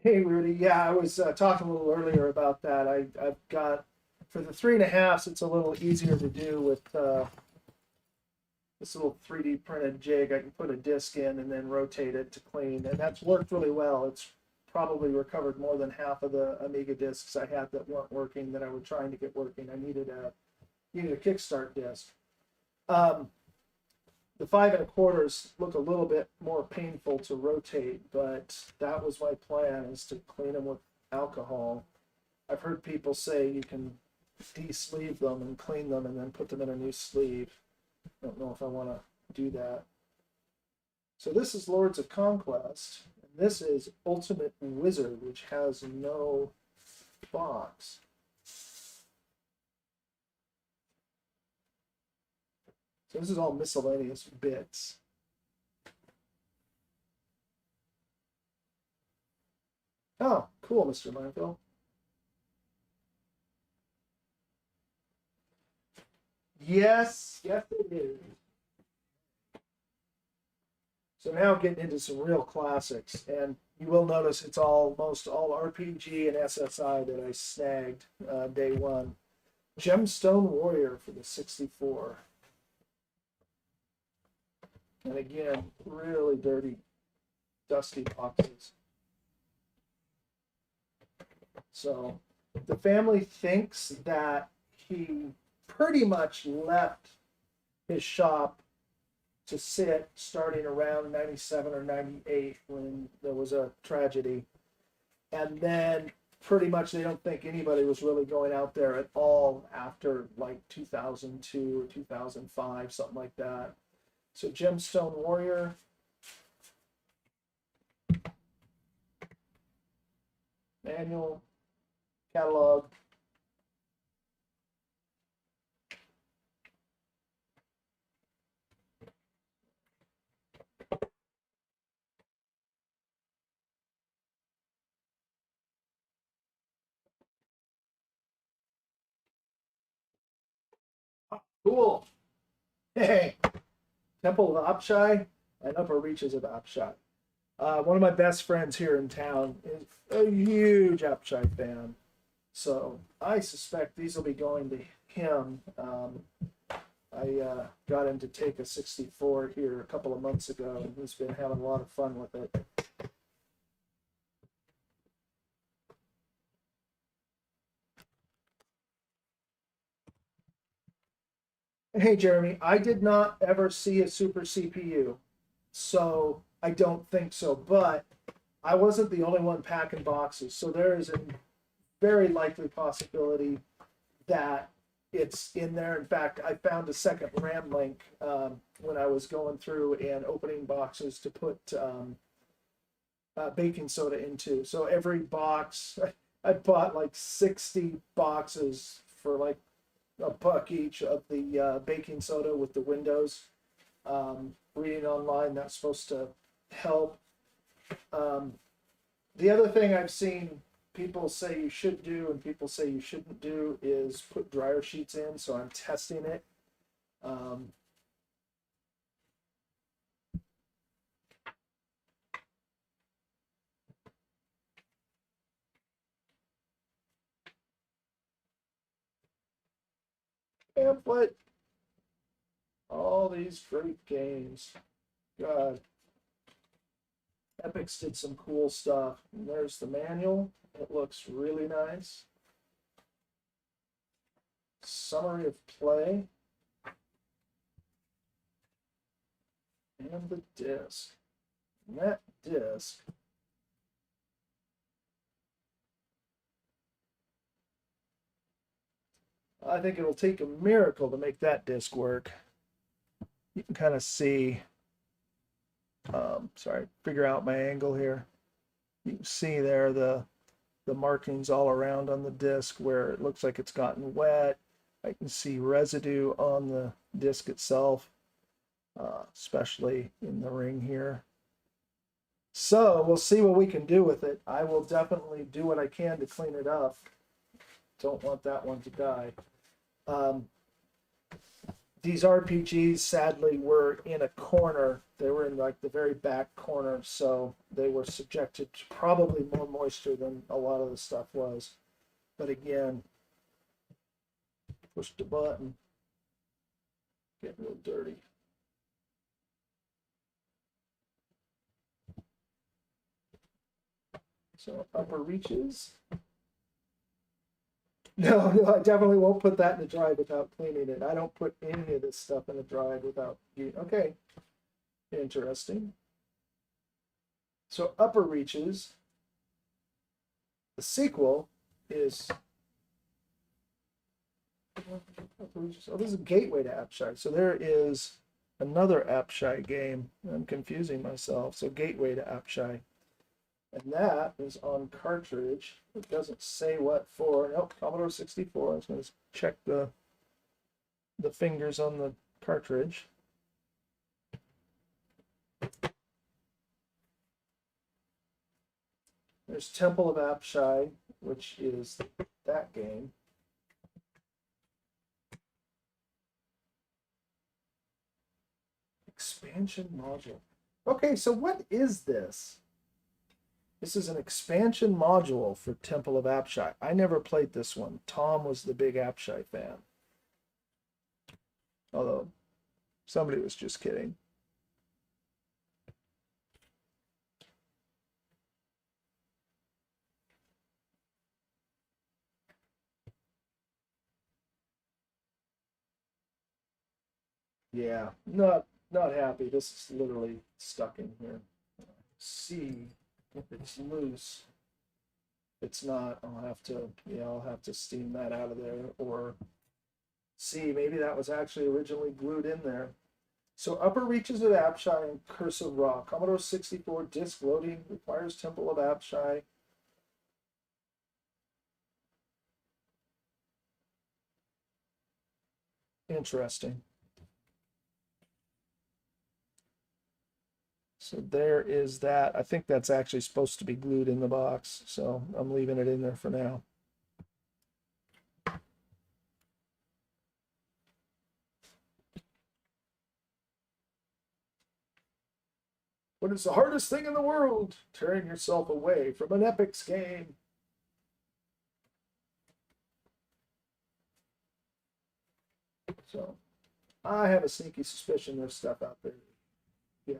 Hey Rudy, yeah, I was talking a little earlier about that. I've got, for the 3.5s, it's a little easier to do with this little 3D printed jig. I can put a disc in and then rotate it to clean, and that's worked really well. It's probably recovered more than half of the Amiga discs I had that weren't working, that I was trying to get working. I needed a kickstart disc. The 5 1/4s look a little bit more painful to rotate, but that was my plan, is to clean them with alcohol. I've heard people say you can de-sleeve them and clean them and then put them in a new sleeve. I don't know if I want to do that. So this is Lords of Conquest, and this is Ultimate Wizard, which has no box. So this is all miscellaneous bits. Oh, cool, Mr. Landfill. Yes, it is. So now getting into some real classics, and you will notice it's almost all RPG and SSI that I snagged day one. Gemstone Warrior for the 64. And again, really dirty, dusty boxes. So the family thinks that he pretty much left his shop to sit starting around 97 or 98 when there was a tragedy. And then pretty much they don't think anybody was really going out there at all after like 2002 or 2005, something like that. So Gemstone Warrior. Manual, catalog. Cool. Hey, Temple of Apshai and Upper Reaches of Apshai. One of my best friends here in town is a huge Apshai fan. So I suspect these will be going to him. I got him to take a 64 here a couple of months ago, and he's been having a lot of fun with it. Hey, Jeremy, I did not ever see a super CPU, so I don't think so, but I wasn't the only one packing boxes, so there is a very likely possibility that it's in there. In fact, I found a second RAM link when I was going through and opening boxes to put baking soda into. So every box, I bought like 60 boxes for like $1 each of the baking soda with the windows. Reading online, that's supposed to help. The other thing I've seen people say you should do and people say you shouldn't do is put dryer sheets in, so I'm testing it. Pamphlet. All these great games. God. Epix did some cool stuff. And there's the manual. It looks really nice. Summary of play. And the disc. And that disc. I think it'll take a miracle to make that disc work. You can kind of see, sorry, figure out my angle here. You can see there the markings all around on the disc where it looks like it's gotten wet. I can see residue on the disc itself, especially in the ring here. So we'll see what we can do with it. I will definitely do what I can to clean it up. Don't want that one to die. These RPGs, sadly, were in a corner. They were in like the very back corner, so they were subjected to probably more moisture than a lot of the stuff was. But again, push the button, get real dirty. So upper reaches. No, I definitely won't put that in the drive without cleaning it. I don't put any of this stuff in the drive without. Okay, interesting. So upper reaches. The sequel is. Oh, this is Gateway to Apshai. So there is another Apshai game. I'm confusing myself. So Gateway to Apshai. And that is on cartridge. It doesn't say what for. Nope, Commodore 64. I was going to check the fingers on the cartridge. There's Temple of Apshai, which is that game. Expansion module. Okay, so what is this? This is an expansion module for Temple of Apshai. I never played this one. Tom was the big Apshai fan. Although somebody was just kidding. Yeah, not happy. This is literally stuck in here. See if it's loose. If it's not, I'll have to steam that out of there, or see, maybe that was actually originally glued in there. So upper reaches of Apshai and cursive raw. Commodore 64 disk loading requires Temple of Apshai. Interesting. So there is that. I think that's actually supposed to be glued in the box, so I'm leaving it in there for now. What is the hardest thing in the world? Tearing yourself away from an Epix game. So I have a sneaky suspicion there's stuff out there. Yeah.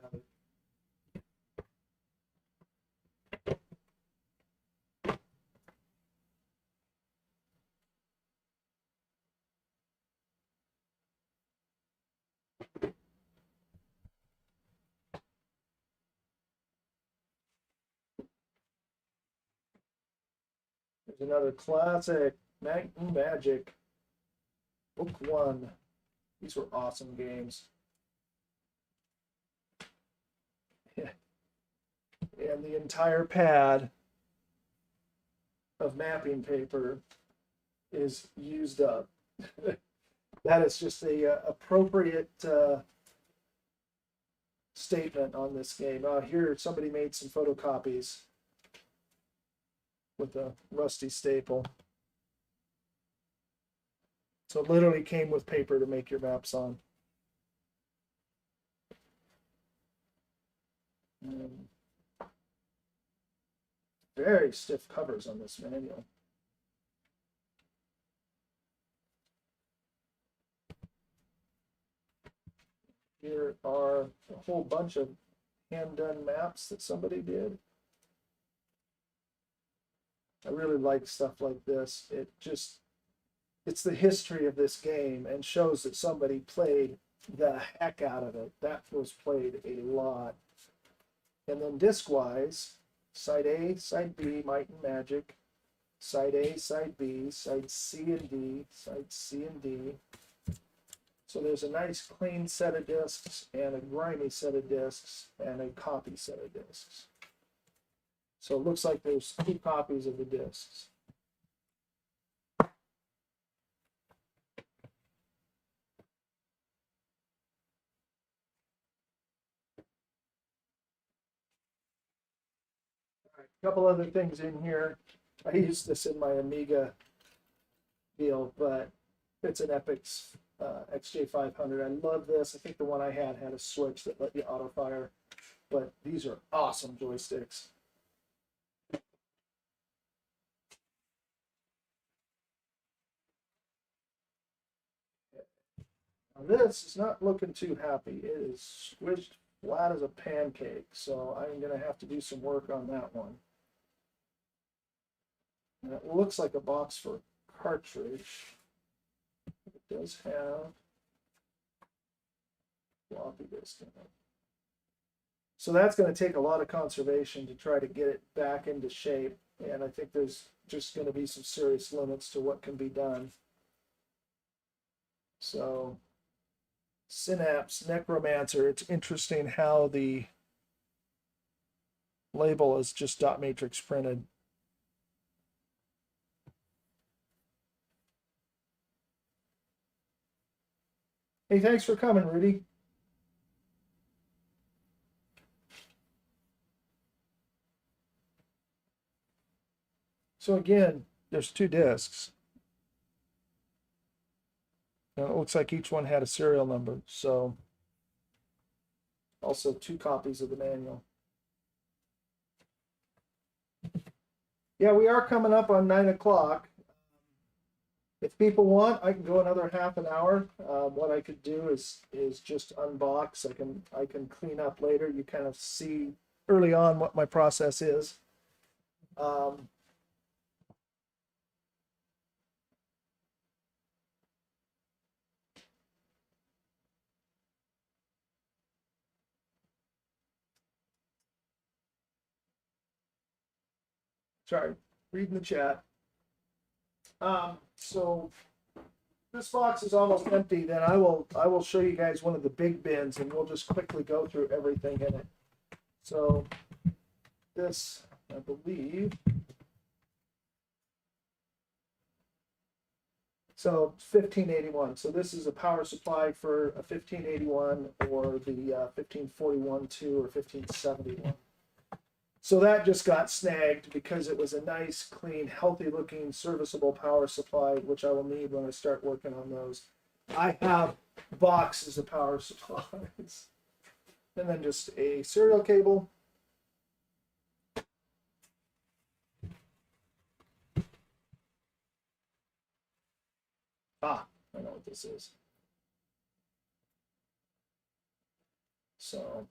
There's another classic, Magic, Book 1. These were awesome games. And the entire pad of mapping paper is used up. That is just a appropriate statement on this game. Here, somebody made some photocopies with a rusty staple. So it literally came with paper to make your maps on. Very stiff covers on this manual. Here are a whole bunch of hand-done maps that somebody did. I really like stuff like this. It's the history of this game and shows that somebody played the heck out of it. That was played a lot. And then disc-wise, side A, side B, Might and Magic, side A, side B, side C and D, side C and D. So there's a nice clean set of discs and a grimy set of discs and a copy set of discs. So it looks like there's 2 copies of the discs. A couple other things in here. I used this in my Amiga deal, but it's an Epix XJ500. I love this. I think the one I had a switch that let you auto fire, but these are awesome joysticks. Now this is not looking too happy. It is squished flat as a pancake, so I'm going to have to do some work on that one. And it looks like a box for cartridge. It does have floppy disk in it. So that's going to take a lot of conservation to try to get it back into shape. And I think there's just going to be some serious limits to what can be done. So Synapse, Necromancer, it's interesting how the label is just dot matrix printed. Hey, thanks for coming, Rudy. So again, there's 2 discs. And it looks like each one had a serial number. So Also 2 copies of the manual. Yeah, we are coming up on 9 o'clock. If people want, I can go another half an hour. What I could do is just unbox. I can clean up later. You kind of see early on what my process is. Sorry, reading the chat. So this box is almost empty. Then I will show you guys one of the big bins, and we'll just quickly go through everything in it. So this, I believe. So 1581. So this is a power supply for a 1581 or the 1541-2 or 1571. So that just got snagged because it was a nice, clean, healthy-looking, serviceable power supply, which I will need when I start working on those. I have boxes of power supplies. And then just a serial cable. Ah, I know what this is. So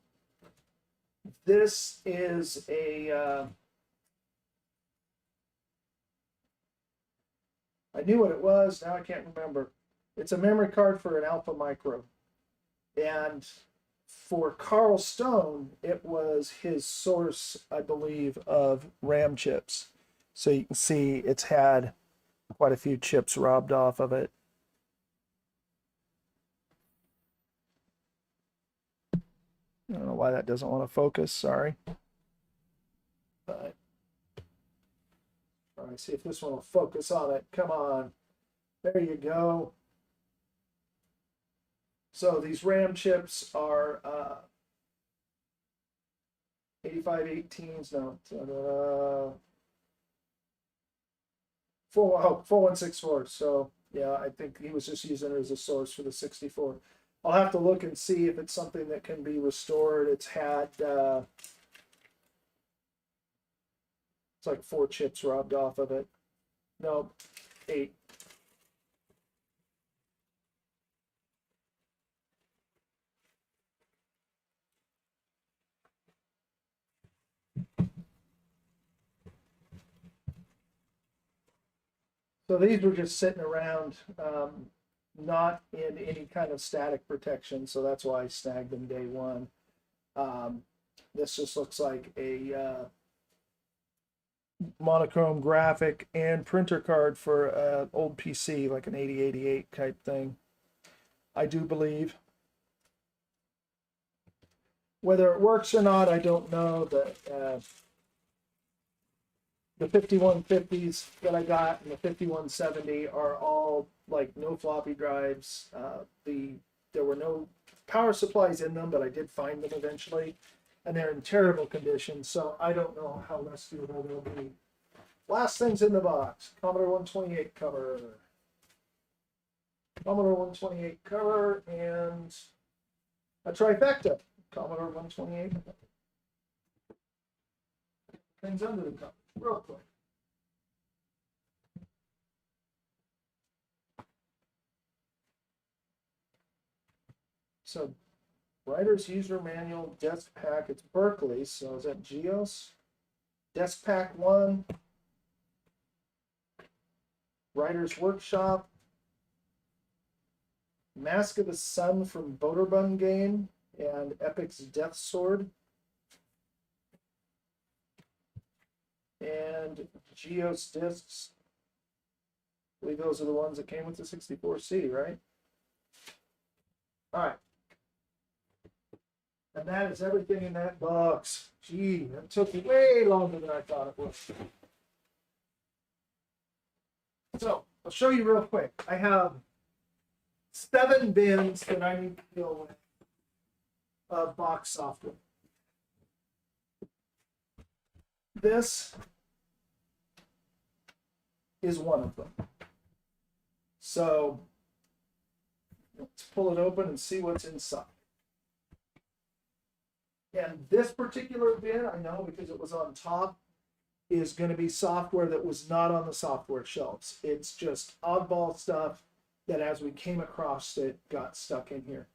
this is a, I knew what it was, now I can't remember. It's a memory card for an Alpha Micro. And for Carl Stone, it was his source, I believe, of RAM chips. So you can see it's had quite a few chips robbed off of it. I don't know why that doesn't want to focus, sorry. But try to see if this one will focus on it. Come on. There you go. So these RAM chips are 8518s, no, 4164. So yeah, I think he was just using it as a source for the 64. I'll have to look and see if it's something that can be restored. It's had it's like 4 chips robbed off of it. No, 8. So these were just sitting around, not in any kind of static protection, so that's why I snagged them day one. This just looks like a monochrome graphic and printer card for an old PC, like an 8088 type thing, I do believe. Whether it works or not, I don't know. The 5150s that I got and the 5170 are all like no floppy drives. There were no power supplies in them, but I did find them eventually, and they're in terrible condition, so I don't know how rescuable they'll be. Last things in the box: Commodore 128 cover, Commodore 128 cover, and a trifecta. Commodore 128 things under the cover, real quick. So, Writer's User Manual, Desk Pack. It's Berkeley, so is that Geos? Desk Pack 1, Writer's Workshop, Mask of the Sun from Boderbun game, and Epic's Death Sword. And Geos discs. I believe those are the ones that came with the 64C, right? All right. And that is everything in that box. Gee, that took way longer than I thought it would. So, I'll show you real quick. I have 7 bins that I need to deal with of box software. This is one of them. So, let's pull it open and see what's inside. And this particular bin, I know because it was on top, is going to be software that was not on the software shelves. It's just oddball stuff that as we came across it got stuck in here.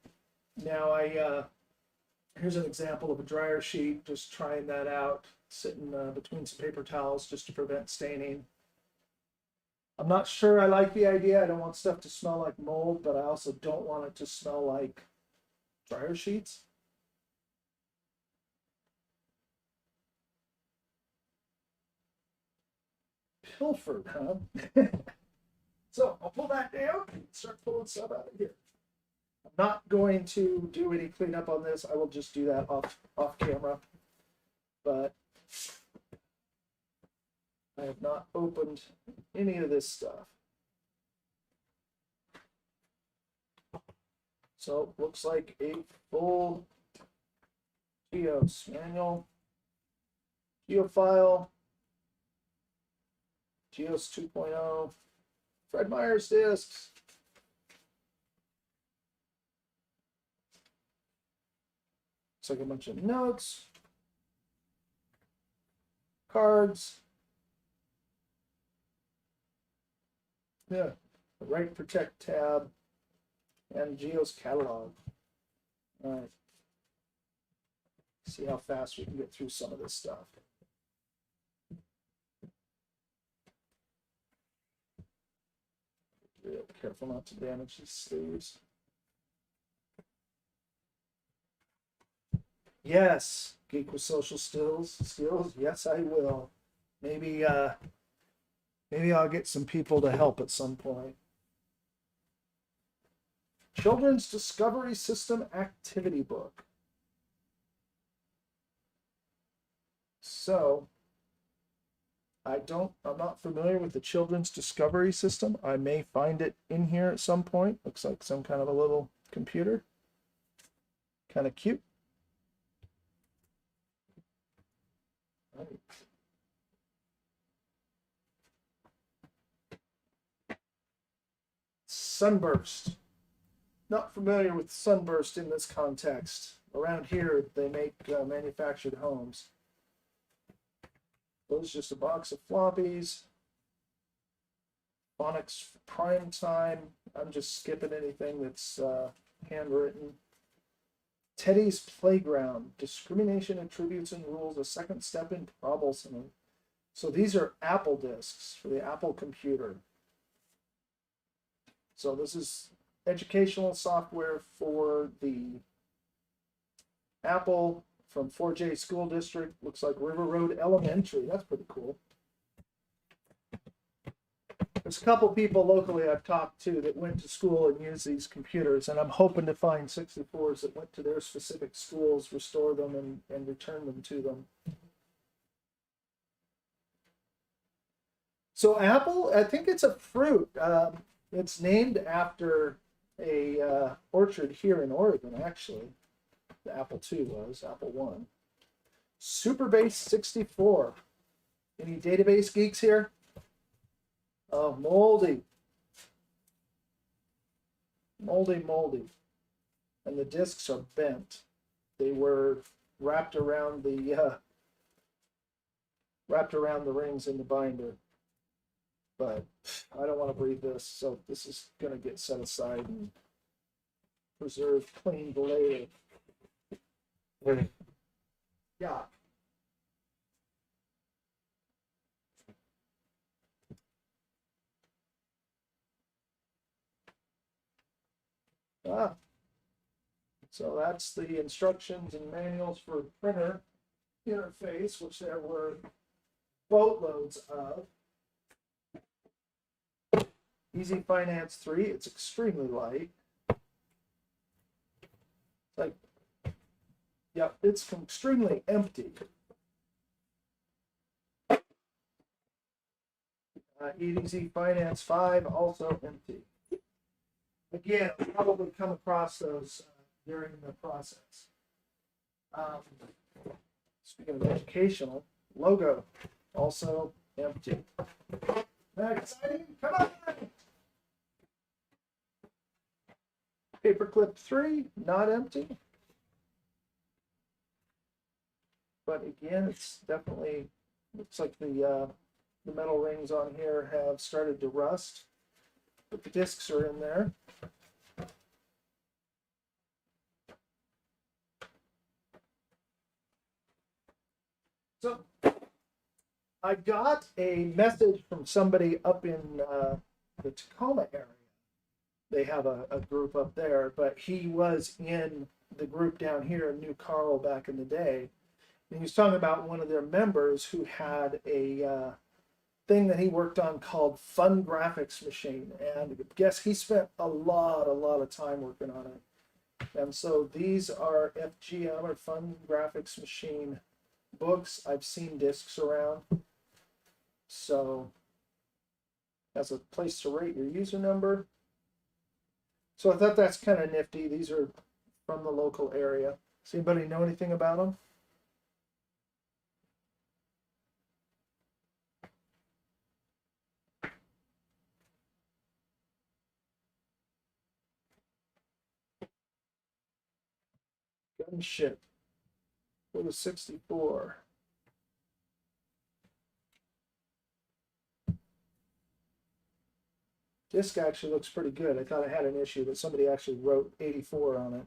Now here's an example of a dryer sheet, just trying that out, sitting between some paper towels just to prevent staining. I'm not sure I like the idea. I don't want stuff to smell like mold, but I also don't want it to smell like dryer sheets. Pilfered, huh? So I'll pull that down and start pulling stuff out of here. I'm not going to do any cleanup on this. I will just do that off camera. But I have not opened any of this stuff. So looks like a full GEOS manual, GeoFile, GEOS 2.0, Fred Meyer's discs. Looks like a bunch of notes, cards. Yeah, the Write Protect tab, and GEOS catalog. All right. See how fast we can get through some of this stuff. Real careful not to damage these sleeves. Yes, geek with social skills. Yes, I will. Maybe I'll get some people to help at some point. Children's Discovery System Activity Book. So, I'm not familiar with the Children's Discovery System. I may find it in here at some point. Looks like some kind of a little computer. Kind of cute. Right. Sunburst. Not familiar with Sunburst in this context. Around here, they make manufactured homes. Those just a box of floppies. Phonics Prime Time. I'm just skipping anything that's handwritten. Teddy's Playground. Discrimination, Attributes, and Rules. A second step in problem. So these are Apple discs for the Apple computer. So this is educational software for the Apple from 4J School District. Looks like River Road Elementary. That's pretty cool. There's a couple people locally I've talked to that went to school and used these computers, and I'm hoping to find 64s that went to their specific schools, restore them, and return them to them. So apple, I think it's a fruit. It's named after a orchard here in Oregon, actually. The Apple II was, Apple I. Superbase 64. Any database geeks here? Oh, moldy. Moldy. And the discs are bent. They were wrapped around the rings in the binder. But I don't want to breathe this, so this is going to get set aside and preserved, cleaned later. Yeah. So that's the instructions and manuals for printer interface, which there were boatloads of. Easy Finance 3, it's extremely light. Like, yeah, it's extremely empty. Easy Finance 5, also empty. Again, I'll probably come across those during the process. Speaking of educational, logo, also empty. Exciting, come on! Paperclip 3, not empty. but again, it's definitely looks like the metal rings on here have started to rust, but the discs are in there. So I got a message from somebody up in the Tacoma area. They have a group up there, but he was in the group down here in New Carl back in the day. And he was talking about one of their members who had a thing that he worked on called Fun Graphics Machine. And I guess he spent a lot of time working on it. And so these are FGM or Fun Graphics Machine books. I've seen discs around. So as a place to rate your user number. So I thought that's kind of nifty. These are from the local area. Does anybody know anything about them? Gunship for the 64. Disc actually looks pretty good. I thought I had an issue, but somebody actually wrote 84 on it.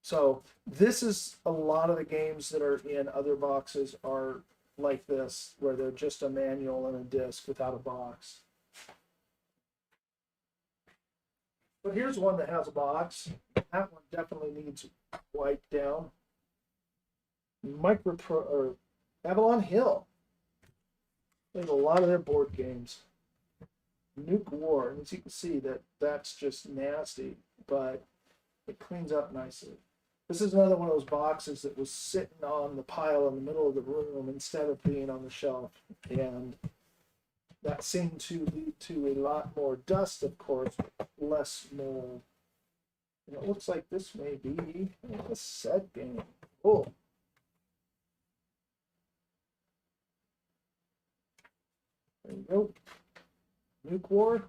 So this is a lot of the games that are in other boxes are like this, where they're just a manual and a disc without a box. But here's one that has a box. That one definitely needs wiped down. Micropro or Avalon Hill. There's a lot of their board games. Nuke War, and as you can see, that's just nasty, but it cleans up nicely. This is another one of those boxes that was sitting on the pile in the middle of the room instead of being on the shelf, and that seemed to lead to a lot more dust, of course, but less mold. And it looks like this may be a set game. Oh. There you go. Nuke War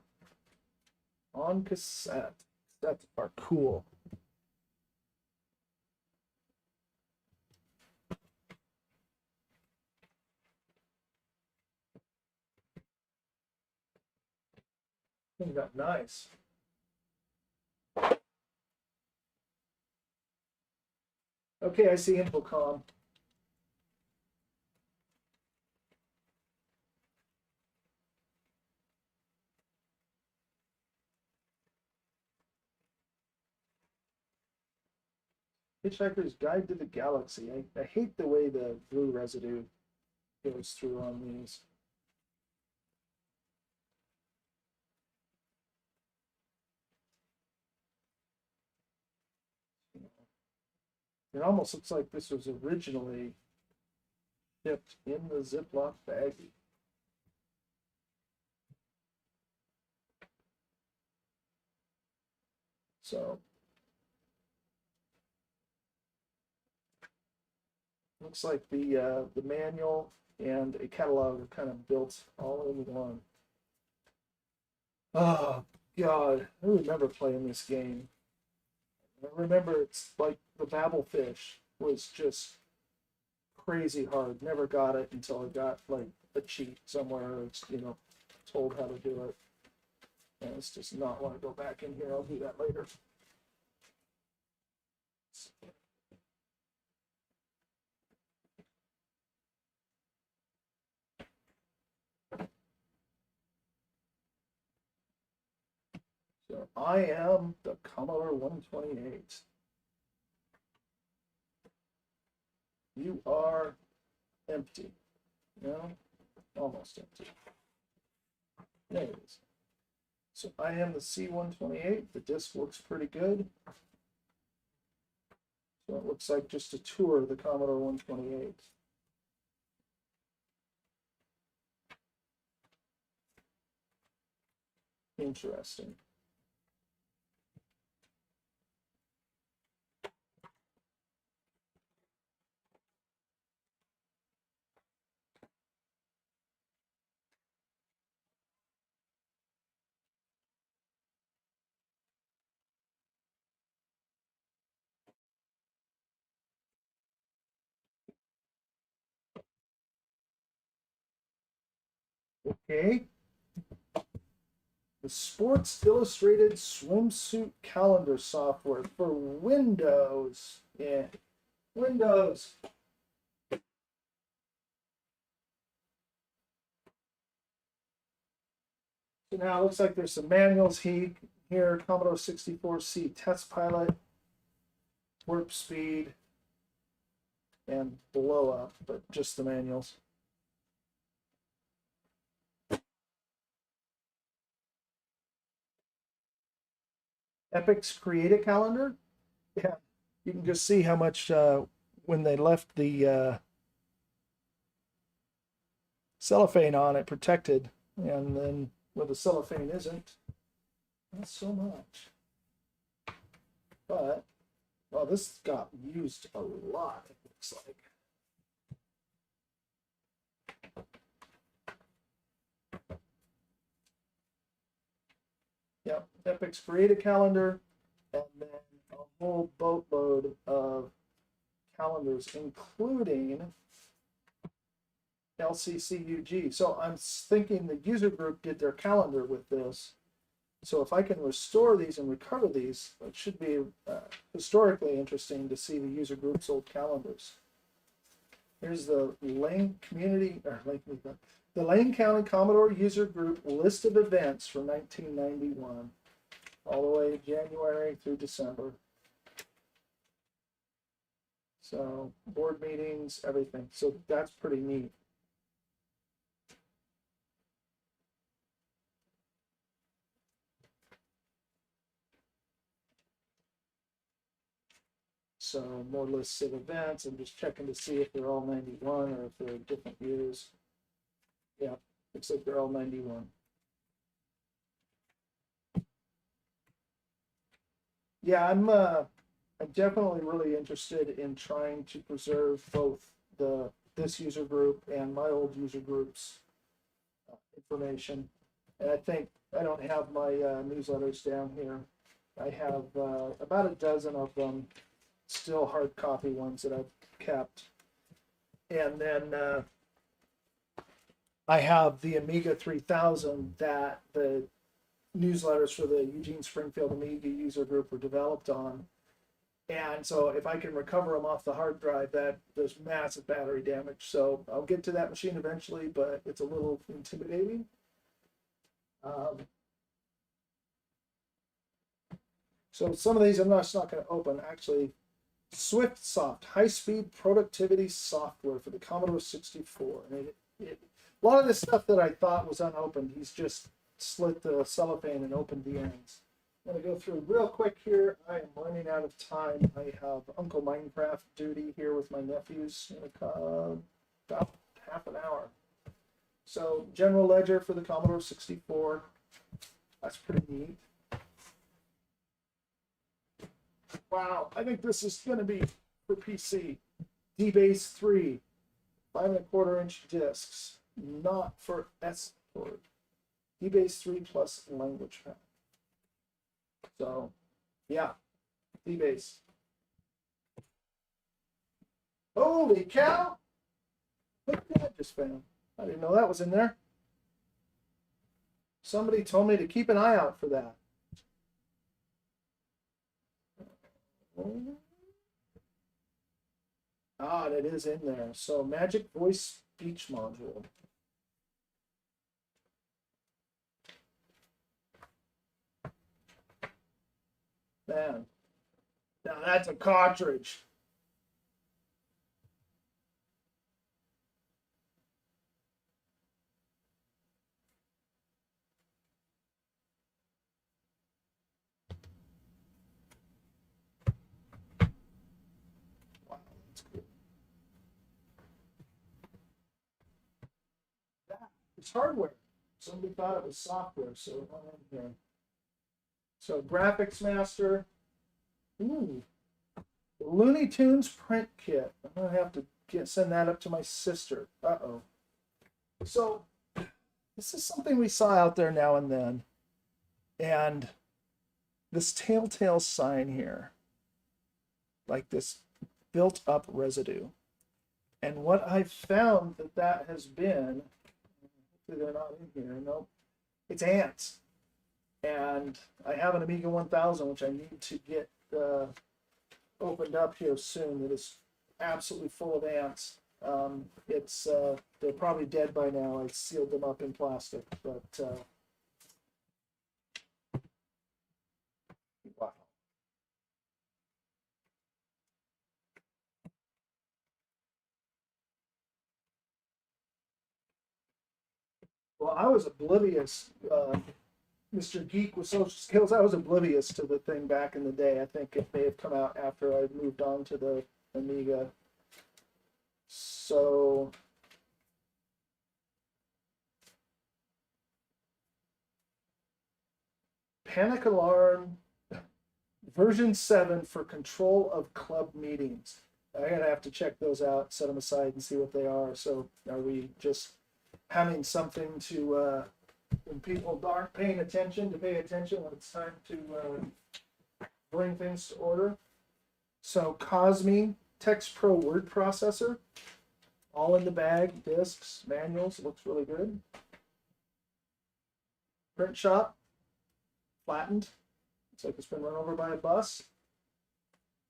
on cassette. Cassettes are cool. Thing got nice. Okay, I see Infocom. Hitchhiker's Guide to the Galaxy. I hate the way the blue residue goes through on these. It almost looks like this was originally shipped in the Ziploc baggie. So looks like the manual and a catalog are kind of built all in one. Oh God, I remember playing this game. I remember it's like the Babelfish was just crazy hard. Never got it until I got like a cheat somewhere. It's told how to do it. And it's just not want to go back in here. I'll do that later. So I am the Commodore 128. You are empty. No, almost empty. There it is. So I am the C128. The disc looks pretty good. So it looks like just a tour of the Commodore 128. Interesting. Okay. The Sports Illustrated Swimsuit Calendar software for Windows. Yeah, Windows. So now it looks like there's some manuals here. Commodore 64C test pilot, warp speed, and blow up, but just the manuals. Epic's Create a Calendar. Yeah, you can just see how much when they left the cellophane on it protected, and then where the cellophane isn't, not so much. But well, this got used a lot, it looks like. Yep, Epic's Create a Calendar, and then a whole boatload of calendars, including LCCUG. So I'm thinking the user group did their calendar with this. So if I can restore these and recover these, it should be historically interesting to see the user group's old calendars. Here's the Lane Community, or the Lane County Commodore User Group list of events for 1991, all the way January through December. So board meetings, everything. So that's pretty neat. So more lists of events. I'm just checking to see if they're all 91 or if they're different years. Yeah, looks like they're all 91. Yeah, I'm definitely really interested in trying to preserve both this user group and my old user group's information. And I think I don't have my newsletters down here. I have about a dozen of them, still hard copy ones that I've kept. And then I have the Amiga 3000 that the newsletters for the Eugene Springfield Amiga user group were developed on. And so if I can recover them off the hard drive, that there's massive battery damage. So I'll get to that machine eventually, but it's a little intimidating. So some of these I'm just not going to open. Actually, SwiftSoft, high-speed productivity software for the Commodore 64. And a lot of this stuff that I thought was unopened, he's just slit the cellophane and opened the ends. I'm going to go through real quick here. I am running out of time. I have Uncle Minecraft duty here with my nephews in about half an hour. So general ledger for the Commodore 64. That's pretty neat. Wow, I think this is going to be for PC. D-Base 3, 5¼ inch discs, not for S port. D-Base 3 plus language pack. So, yeah, D-Base. Holy cow! Look at that I just found. I didn't know that was in there. Somebody told me to keep an eye out for that. Ah, it is in there. So Magic Voice Speech Module. Man, now that's a cartridge. Wow, that's cool. It's hardware. Somebody thought it was software, so it went in here. So Graphics Master. Ooh. The Looney Tunes print kit. I'm gonna have to send that up to my sister. Uh-oh. So this is something we saw out there now and then. And this telltale sign here, like this built up residue. And what I've found that has been, they're not in here. Nope. It's ants. And I have an Amiga 1000, which I need to get opened up here soon. That is absolutely full of ants. They're probably dead by now. I sealed them up in plastic, but wow. Well, I was oblivious. Mr. Geek with social skills, I was oblivious to the thing back in the day. I think it may have come out after I moved on to the Amiga. So Panic Alarm version 7 for control of club meetings. I'm gonna have to check those out, set them aside and see what they are. So are we just having something to when people aren't paying attention to pay attention when it's time to bring things to order? So Cosme Text Pro word processor, all in the bag, discs, manuals, looks really good. Print shop, flattened. Looks like it's been run over by a bus.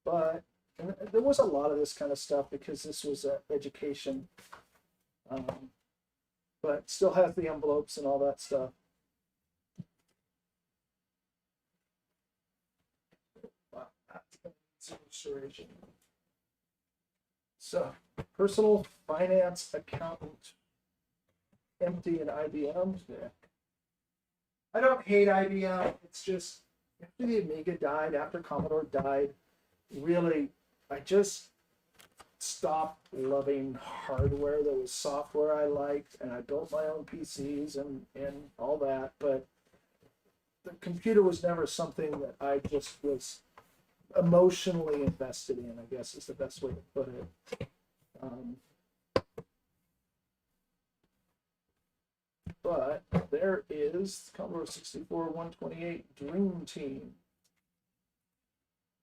But and there was a lot of this kind of stuff because this was education. But still has the envelopes and all that stuff. Wow, that's restoration. So, personal finance accountant, empty and IBM. Yeah. I don't hate IBM. It's just after the Amiga died, after Commodore died, really, I just stopped loving hardware. There was software I liked, and I built my own PCs and all that, but the computer was never something that I just was emotionally invested in, I guess is the best way to put it. But there is Commodore 64 128 Dream Team.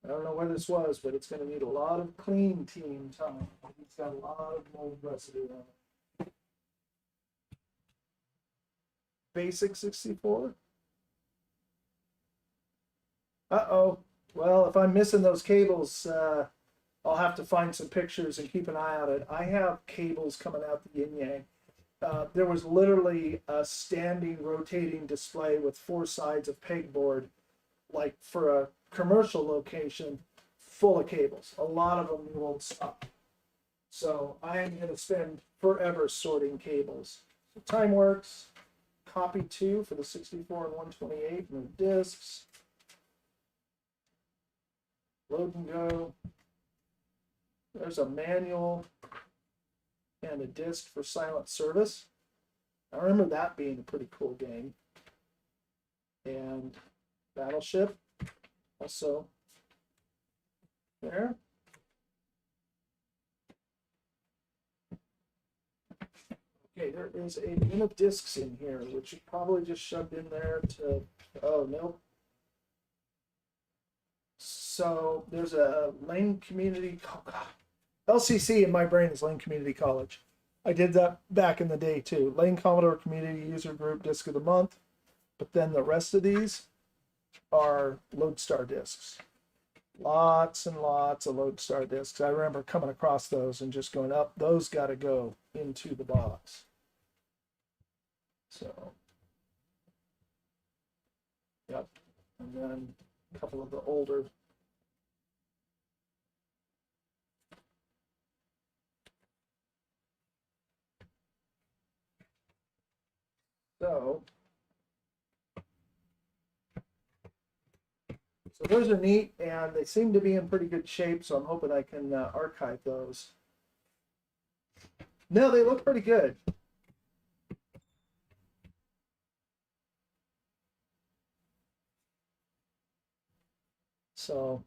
I don't know where this was, but it's going to need a lot of clean team time. It's got a lot of mold residue on it. Basic 64. Uh-oh. Well, if I'm missing those cables, I'll have to find some pictures and keep an eye on it. I have cables coming out the yin-yang. There was literally a standing, rotating display with 4 sides of pegboard, like for a commercial location, full of cables. A lot of them won't stop. So I am going to spend forever sorting cables. So TimeWorks, copy 2 for the 64 and 128, no discs. Load and go. There's a manual and a disc for Silent Service. I remember that being a pretty cool game. And Battleship, also there. Okay, there is a bin of discs in here, which you probably just shoved in there to, oh, no. So there's a Lane Community, oh God. LCC in my brain is Lane Community College. I did that back in the day too. Lane Commodore Community User Group Disc of the Month. But then the rest of these are Lodestar discs. Lots and lots of Lodestar discs. I remember coming across those and just going up. Those got to go into the box. So, yep. And then a couple of the older. So those are neat, and they seem to be in pretty good shape, so I'm hoping I can archive those. No, they look pretty good. So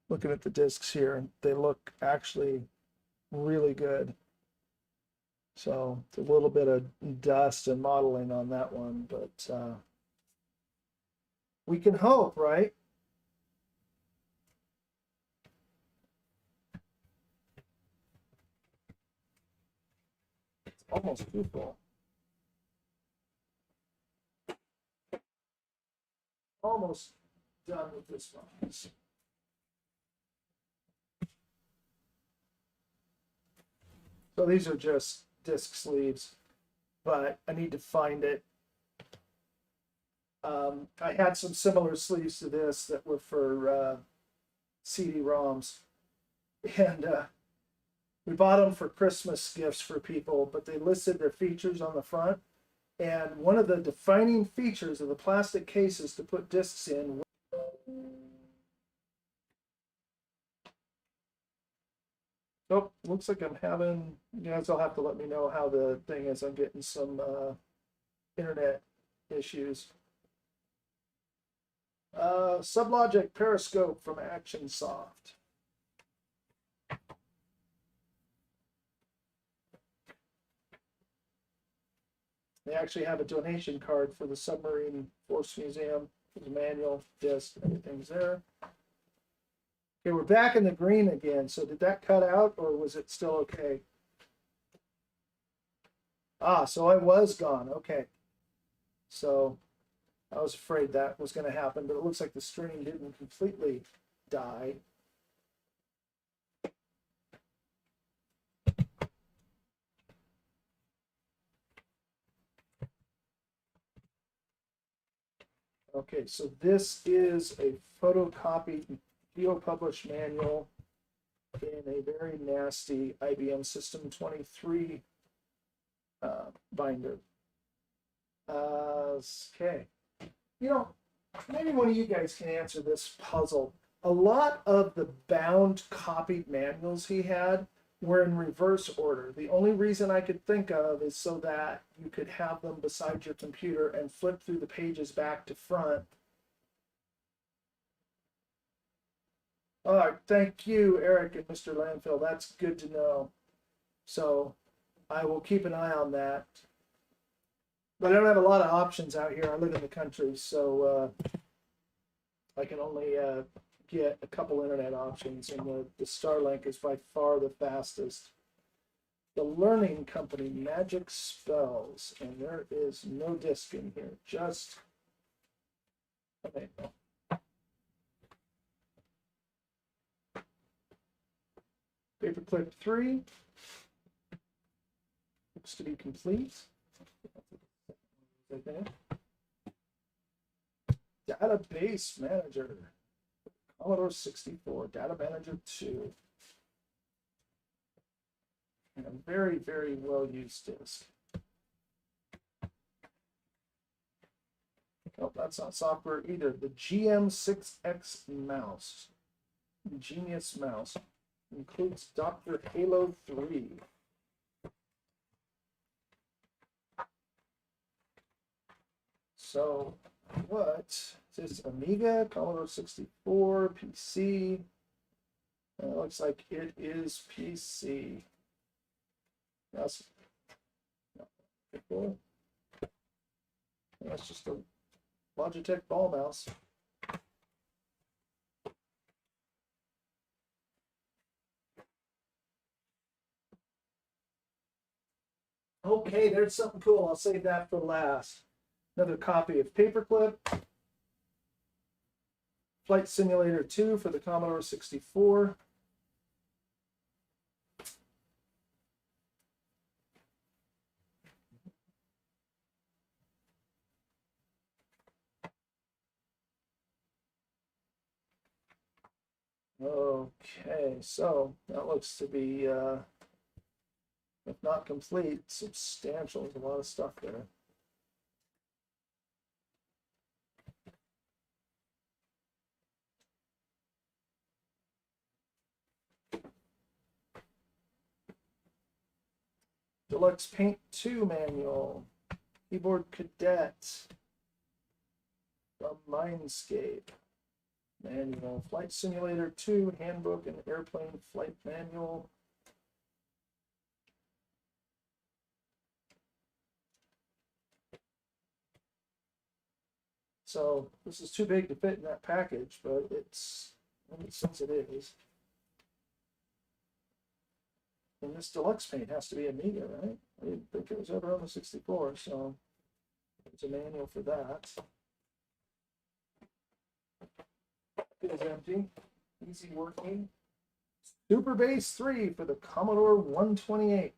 looking at the discs here, they look actually really good. So it's a little bit of dust and modeling on that one, but we can hope, right? It's almost too full. almost done with this box. So these are just disc sleeves, but I need to find it. I had some similar sleeves to this that were for CD-ROMs, and we bought them for Christmas gifts for people, but they listed their features on the front, and one of the defining features of the plastic cases to put discs in. Oh, looks like I'm having, you guys will have to let me know how the thing is. I'm getting some internet issues. Sublogic periscope from ActionSoft. They actually have a donation card for the Submarine Force Museum. There's a manual, disc, everything's there. Okay, we're back in the green again. So did that cut out or was it still okay? Ah, so I was gone. Okay. So I was afraid that was going to happen, but it looks like the stream didn't completely die. Okay, so this is a photocopied geo-published manual in a very nasty IBM System 23 binder. Okay. You know, maybe one of you guys can answer this puzzle. A lot of the bound copied manuals he had were in reverse order. The only reason I could think of is so that you could have them beside your computer and flip through the pages back to front. All right, thank you, Eric and Mr. Landfill. That's good to know. So I will keep an eye on that. But I don't have a lot of options out here. I live in the country, so I can only get a couple internet options, and the Starlink is by far the fastest. The Learning Company, Magic Spells, and there is no disc in here, just a manual. Paperclip 3 looks to be complete. Database Manager, Commodore 64, Data Manager 2. And a very, very well used disk. Oh, that's not software either. The GM6X mouse, Genius mouse, includes Dr. Halo 3. So, what is this? Amiga, Commodore 64, PC. It looks like it is PC. That's cool. That's just a Logitech ball mouse. Okay, there's something cool. I'll save that for last. Another copy of Paperclip. Flight Simulator 2 for the Commodore 64. Okay, so that looks to be, if not complete, substantial. There's a lot of stuff there. Deluxe Paint 2 manual, Keyboard Cadet from Mindscape manual, Flight Simulator 2 handbook and airplane flight manual. So this is too big to fit in that package, but it's, since it is. And this deluxe paint has to be Amiga, right? I didn't think it was ever on the 64, so there's a manual for that. Feels empty. Easy working. Super Bass 3 for the Commodore 128.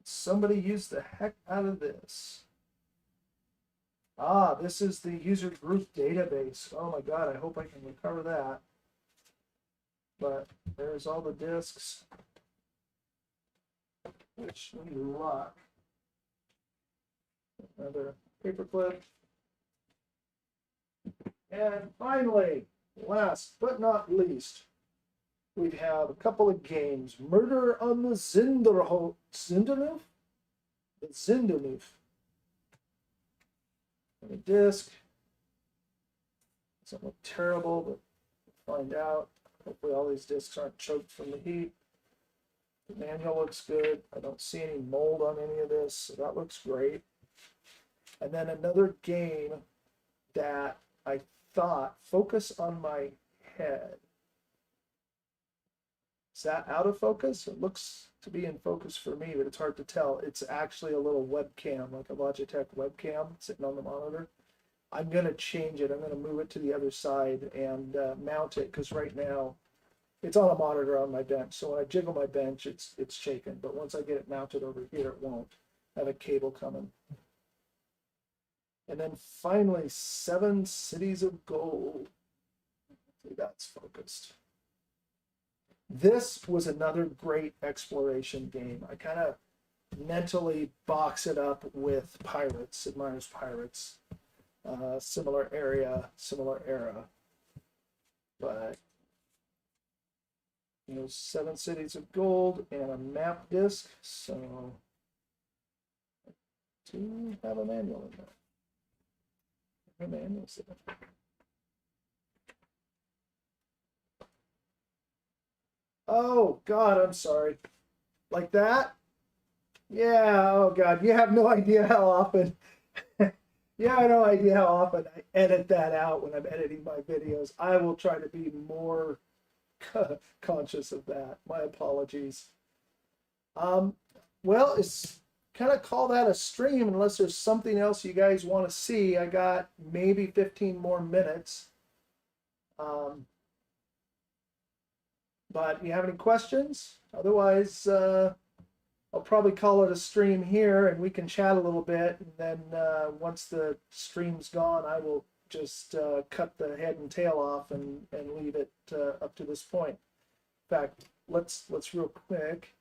Somebody used the heck out of this. Ah, this is the user group database. Oh my god, I hope I can recover that. But there's all the discs. Wish me luck. Another paperclip. And finally, last but not least, we have a couple of games. Murder on the Zinderhof. Zinderhof? The Zinderhof. And a disc. Doesn't look terrible, but we'll find out. Hopefully all these discs aren't choked from the heat. The manual looks good. I don't see any mold on any of this, so that looks great. And then another game that I thought, Focus on My Head. Is that out of focus? It looks to be in focus for me, but it's hard to tell. It's actually a little webcam, like a Logitech webcam sitting on the monitor. I'm going to change it. I'm going to move it to the other side and mount it, because right now it's on a monitor on my bench. So when I jiggle my bench, it's shaking. But once I get it mounted over here, it won't. I have a cable coming. And then finally, 7 Cities of Gold. See, that's focused. This was another great exploration game. I kind of mentally box it up with Pirates, Sid Meier's Pirates. Similar area, similar era. But, you know, 7 Cities of Gold and a map disc. So, I do have a manual in there. The manual's there. Oh, God, I'm sorry. Like that? Yeah, oh, God, you have no idea how often. Yeah, I have no idea how often I edit that out when I'm editing my videos. I will try to be more conscious of that. My apologies. Well, it's kind of call that a stream unless there's something else you guys want to see. I got maybe 15 more minutes. But you have any questions? Otherwise, I'll probably call it a stream here and we can chat a little bit. And then once the stream's gone, I will just cut the head and tail off and leave it up to this point. In fact, let's real quick.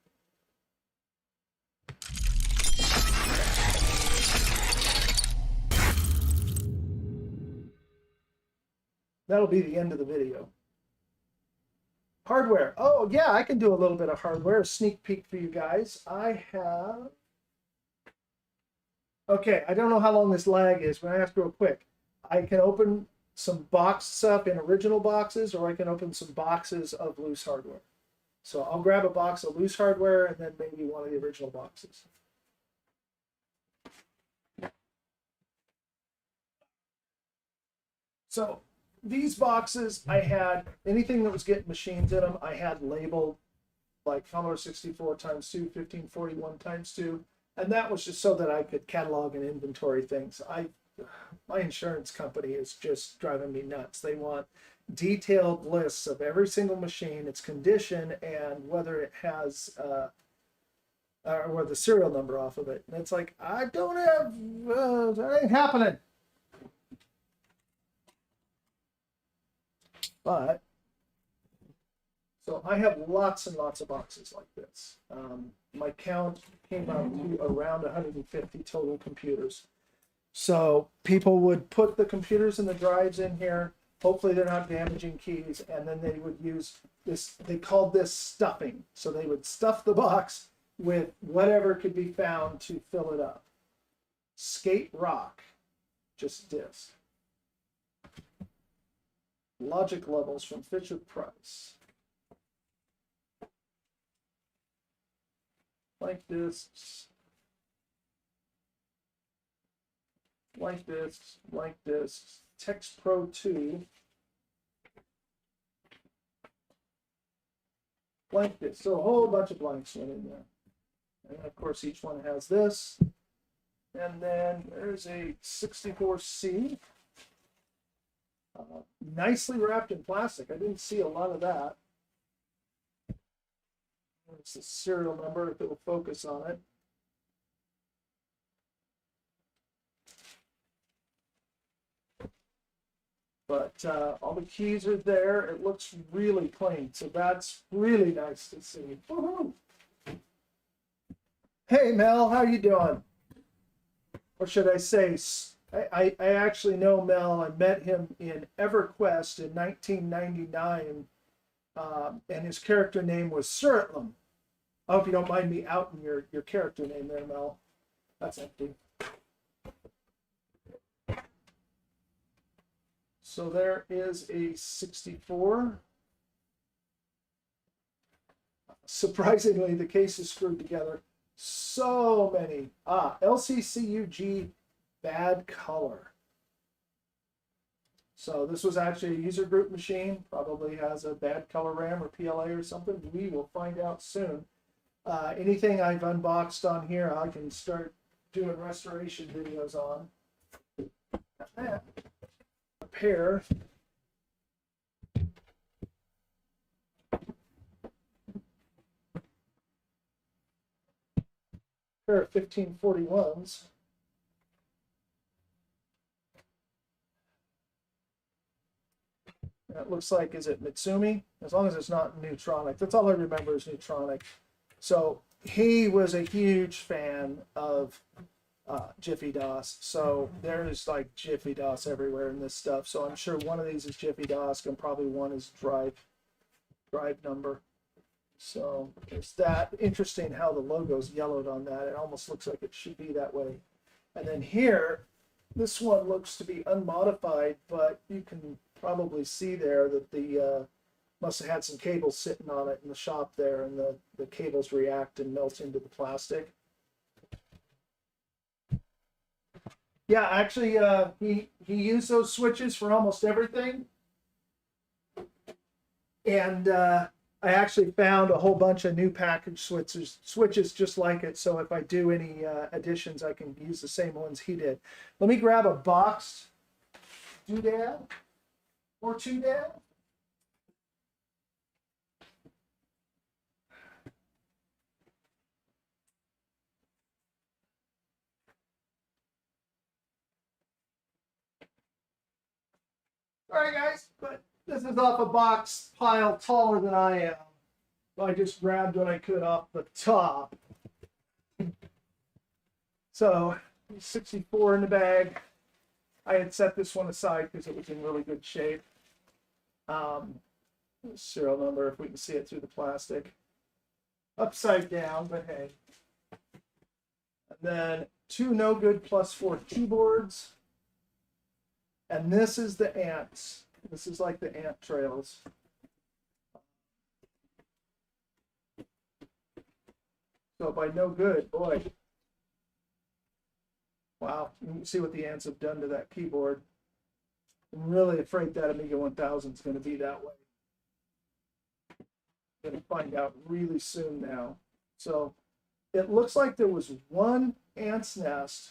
That'll be the end of the video. Hardware. Oh, yeah, I can do a little bit of hardware. A sneak peek for you guys. I have... Okay, I don't know how long this lag is, but I ask real quick. I can open some boxed stuff in original boxes, or I can open some boxes of loose hardware. So I'll grab a box of loose hardware and then maybe one of the original boxes. So these boxes, I had anything that was getting machines in them, I had labeled like Commodore 64 × 2, 1541 × 2, and that was just so that I could catalog and inventory things. My insurance company is just driving me nuts. They want detailed lists of every single machine, its condition, and whether it has or the serial number off of it. And it's like, I don't have, that ain't happening. But, so I have lots and lots of boxes like this. My count came out to around 150 total computers. So people would put the computers and the drives in here. Hopefully they're not damaging keys. And then they would use this, they called this stuffing. So they would stuff the box with whatever could be found to fill it up. Skate Rock, just disc. Logic levels from Fisher-Price. Like discs. Like discs, like discs. Text Pro 2. Blank disc. So a whole bunch of blanks went in there. And of course each one has this. And then there's a 64C. Nicely wrapped in plastic. I didn't see a lot of that. There's the serial number if it will focus on it. But all the keys are there. It looks really clean, so that's really nice to see. Woohoo! Hey Mel, how you doing? Or should I say, I actually know Mel. I met him in EverQuest in 1999, and his character name was Suritlum. I hope you don't mind me outing your character name there, Mel. That's empty. So there is a 64. Surprisingly, the case is screwed together. So many. LCCUG bad color. So this was actually a user group machine. Probably has a bad color RAM or PLA or something. We will find out soon. Anything I've unboxed on here, I can start doing restoration videos on. A pair. Pair of 1541s. It looks like, is it Mitsumi? As long as it's not Neutronic. That's all I remember is Neutronic. So he was a huge fan of Jiffy DOS. So there's like Jiffy DOS everywhere in this stuff. So I'm sure one of these is Jiffy DOS and probably one is drive number. So there's that. Interesting how the logo's yellowed on that. It almost looks like it should be that way. And then here, this one looks to be unmodified, but you can probably see there that the must have had some cables sitting on it in the shop there, and the cables react and melt into the plastic. Yeah, actually, he used those switches for almost everything. And I actually found a whole bunch of new package switches just like it. So if I do any additions, I can use the same ones he did. Let me grab a boxed doodad or two-dad. Sorry guys, but this is off a box pile taller than I am. So I just grabbed what I could off the top. So 64 in the bag. I had set this one aside because it was in really good shape. Serial number, if we can see it through the plastic. Upside down, but hey. And then 2 no good +4 keyboards. And this is the ants. This is like the ant trails. So by no good, boy. Wow, you can see what the ants have done to that keyboard. I'm really afraid that Amiga 1000 is going to be that way. I'm going to find out really soon now. So it looks like there was one ant's nest,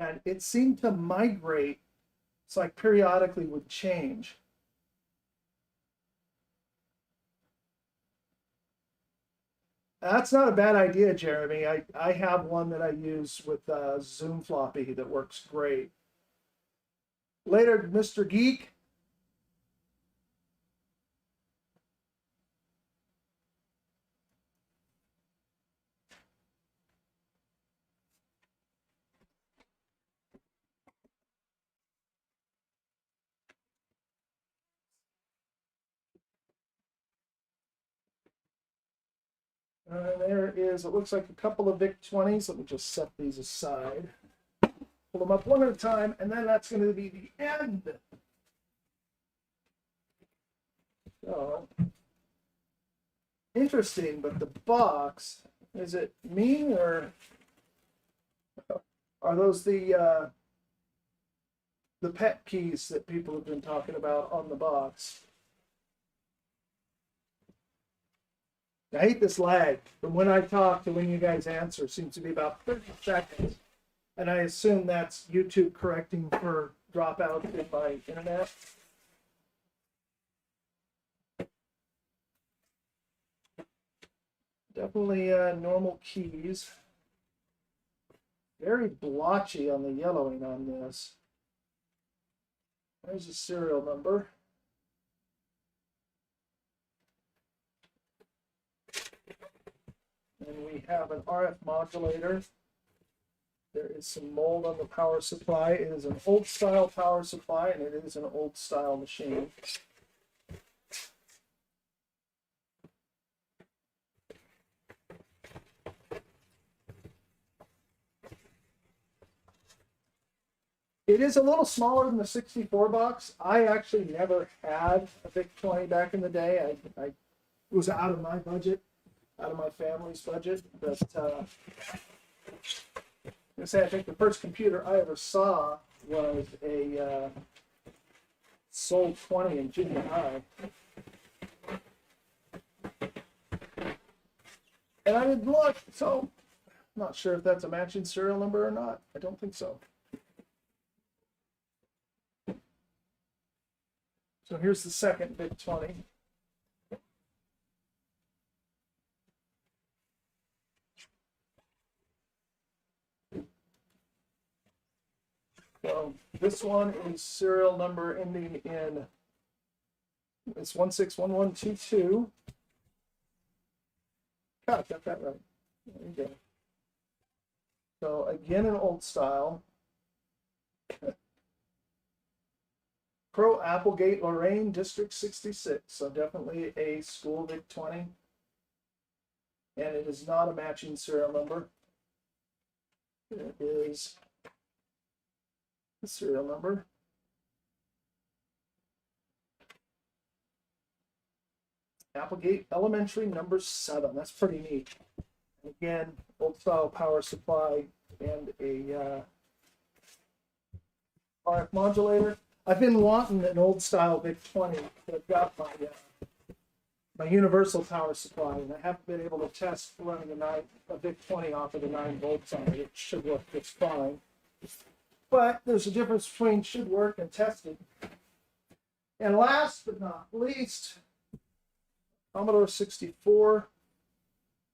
and it seemed to migrate. It's like periodically would change. That's not a bad idea, Jeremy. I have one that I use with Zoom floppy that works great. Later, Mr. Geek. There is, it looks like a couple of VIC-20s. Let me just set these aside. Pull them up one at a time, and then that's going to be the end. So, interesting, but the box, is it me or are those the pet keys that people have been talking about on the box? I hate this lag. From when I talk to when you guys answer seems to be about 30 seconds. And I assume that's YouTube correcting for dropout in my internet. Definitely normal keys. Very blotchy on the yellowing on this. There's a serial number. And we have an RF modulator. There is some mold on the power supply. It is an old style power supply, and it is an old style machine. It is a little smaller than the 64 box. I actually never had a VIC-20 back in the day. I was out of my budget, out of my family's budget. But I think the first computer I ever saw was a Sol 20 in junior high. And I didn't look, so I'm not sure if that's a matching serial number or not. I don't think so. So here's the second VIC-20. So this one is serial number ending in, it's 161122. God, got that right. There you go. So again, an old style. Pro Applegate, Lorraine, District 66. So definitely a school VIC-20. And it is not a matching serial number. It is the serial number. Applegate Elementary number 7. That's pretty neat. Again, old style power supply and a RF modulator. I've been wanting an old style VIC-20. I've got my universal power supply, and I haven't been able to test running a VIC-20 off of the 9 volts on it. It should work just fine. But there's a difference between should work and tested. And last but not least, Commodore 64.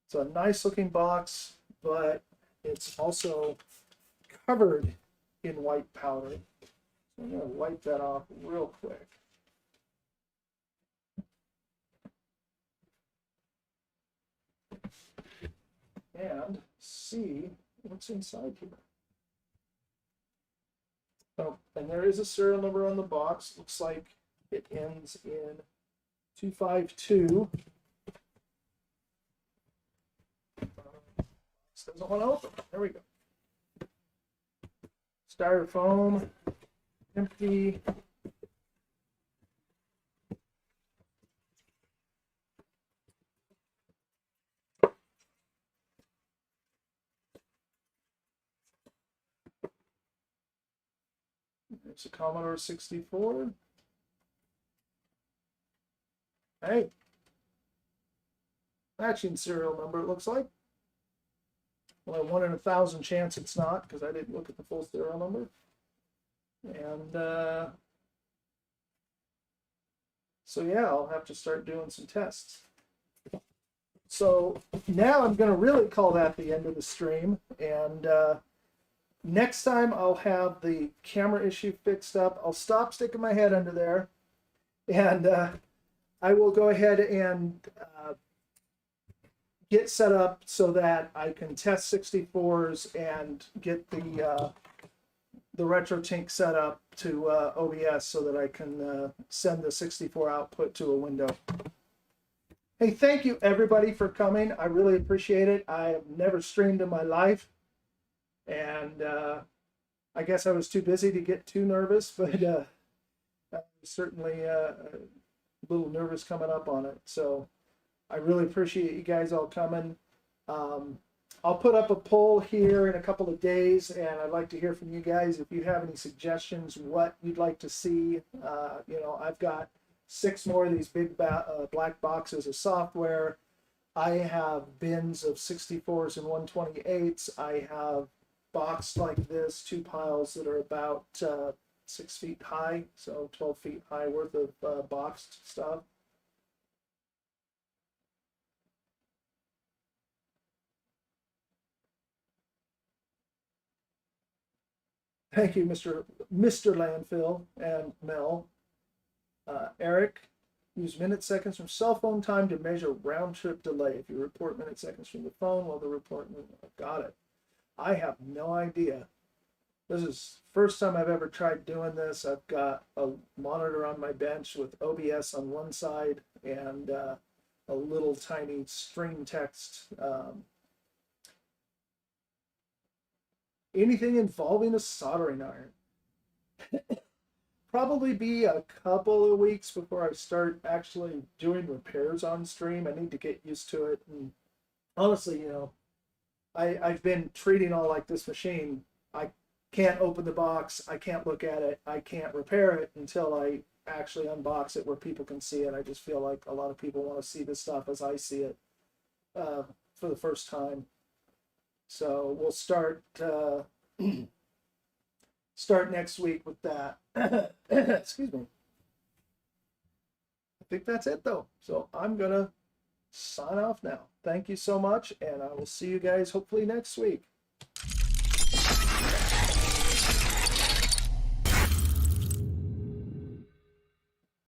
It's a nice looking box, but it's also covered in white powder. So I'm going to wipe that off real quick. And see what's inside here. Oh, and there is a serial number on the box. Looks like it ends in 252. This doesn't want to open. There we go. Styrofoam, empty. There's a Commodore 64. Hey, matching serial number, it looks like. Well, a 1 in 1,000 chance it's not, because I didn't look at the full serial number. And so yeah, I'll have to start doing some tests. So now I'm going to really call that the end of the stream. And next time I'll have the camera issue fixed up. I'll stop sticking my head under there. And I will go ahead and get set up so that I can test 64s and get the RetroTink set up to OBS so that I can send the 64 output to a window. Hey, thank you everybody for coming. I really appreciate it. I have never streamed in my life, and I guess I was too busy to get too nervous, but I was certainly a little nervous coming up on it. So I really appreciate you guys all coming. I'll put up a poll here in a couple of days, and I'd like to hear from you guys if you have any suggestions, what you'd like to see. You know, I've got 6 more of these big black boxes of software. I have bins of 64s and 128s. I have boxed like this, 2 piles that are about 6 feet high, so 12 feet high worth of boxed stuff. Thank you, Mr. Landfill and Mel. Eric, use minute seconds from cell phone time to measure round trip delay. If you report minute seconds from the phone, while the report, got it. I have no idea. This is first time I've ever tried doing this. I've got a monitor on my bench with OBS on one side and a little tiny stream text. Anything involving a soldering iron. Probably be a couple of weeks before I start actually doing repairs on stream. I need to get used to it. And honestly, you know, I've been treating all like this machine. I can't open the box. I can't look at it. I can't repair it until I actually unbox it where people can see it. I just feel like a lot of people want to see this stuff as I see it for the first time. So we'll start start next week with that. Excuse me. I think that's it though. So I'm gonna sign off now. Thank you so much, and I will see you guys hopefully next week.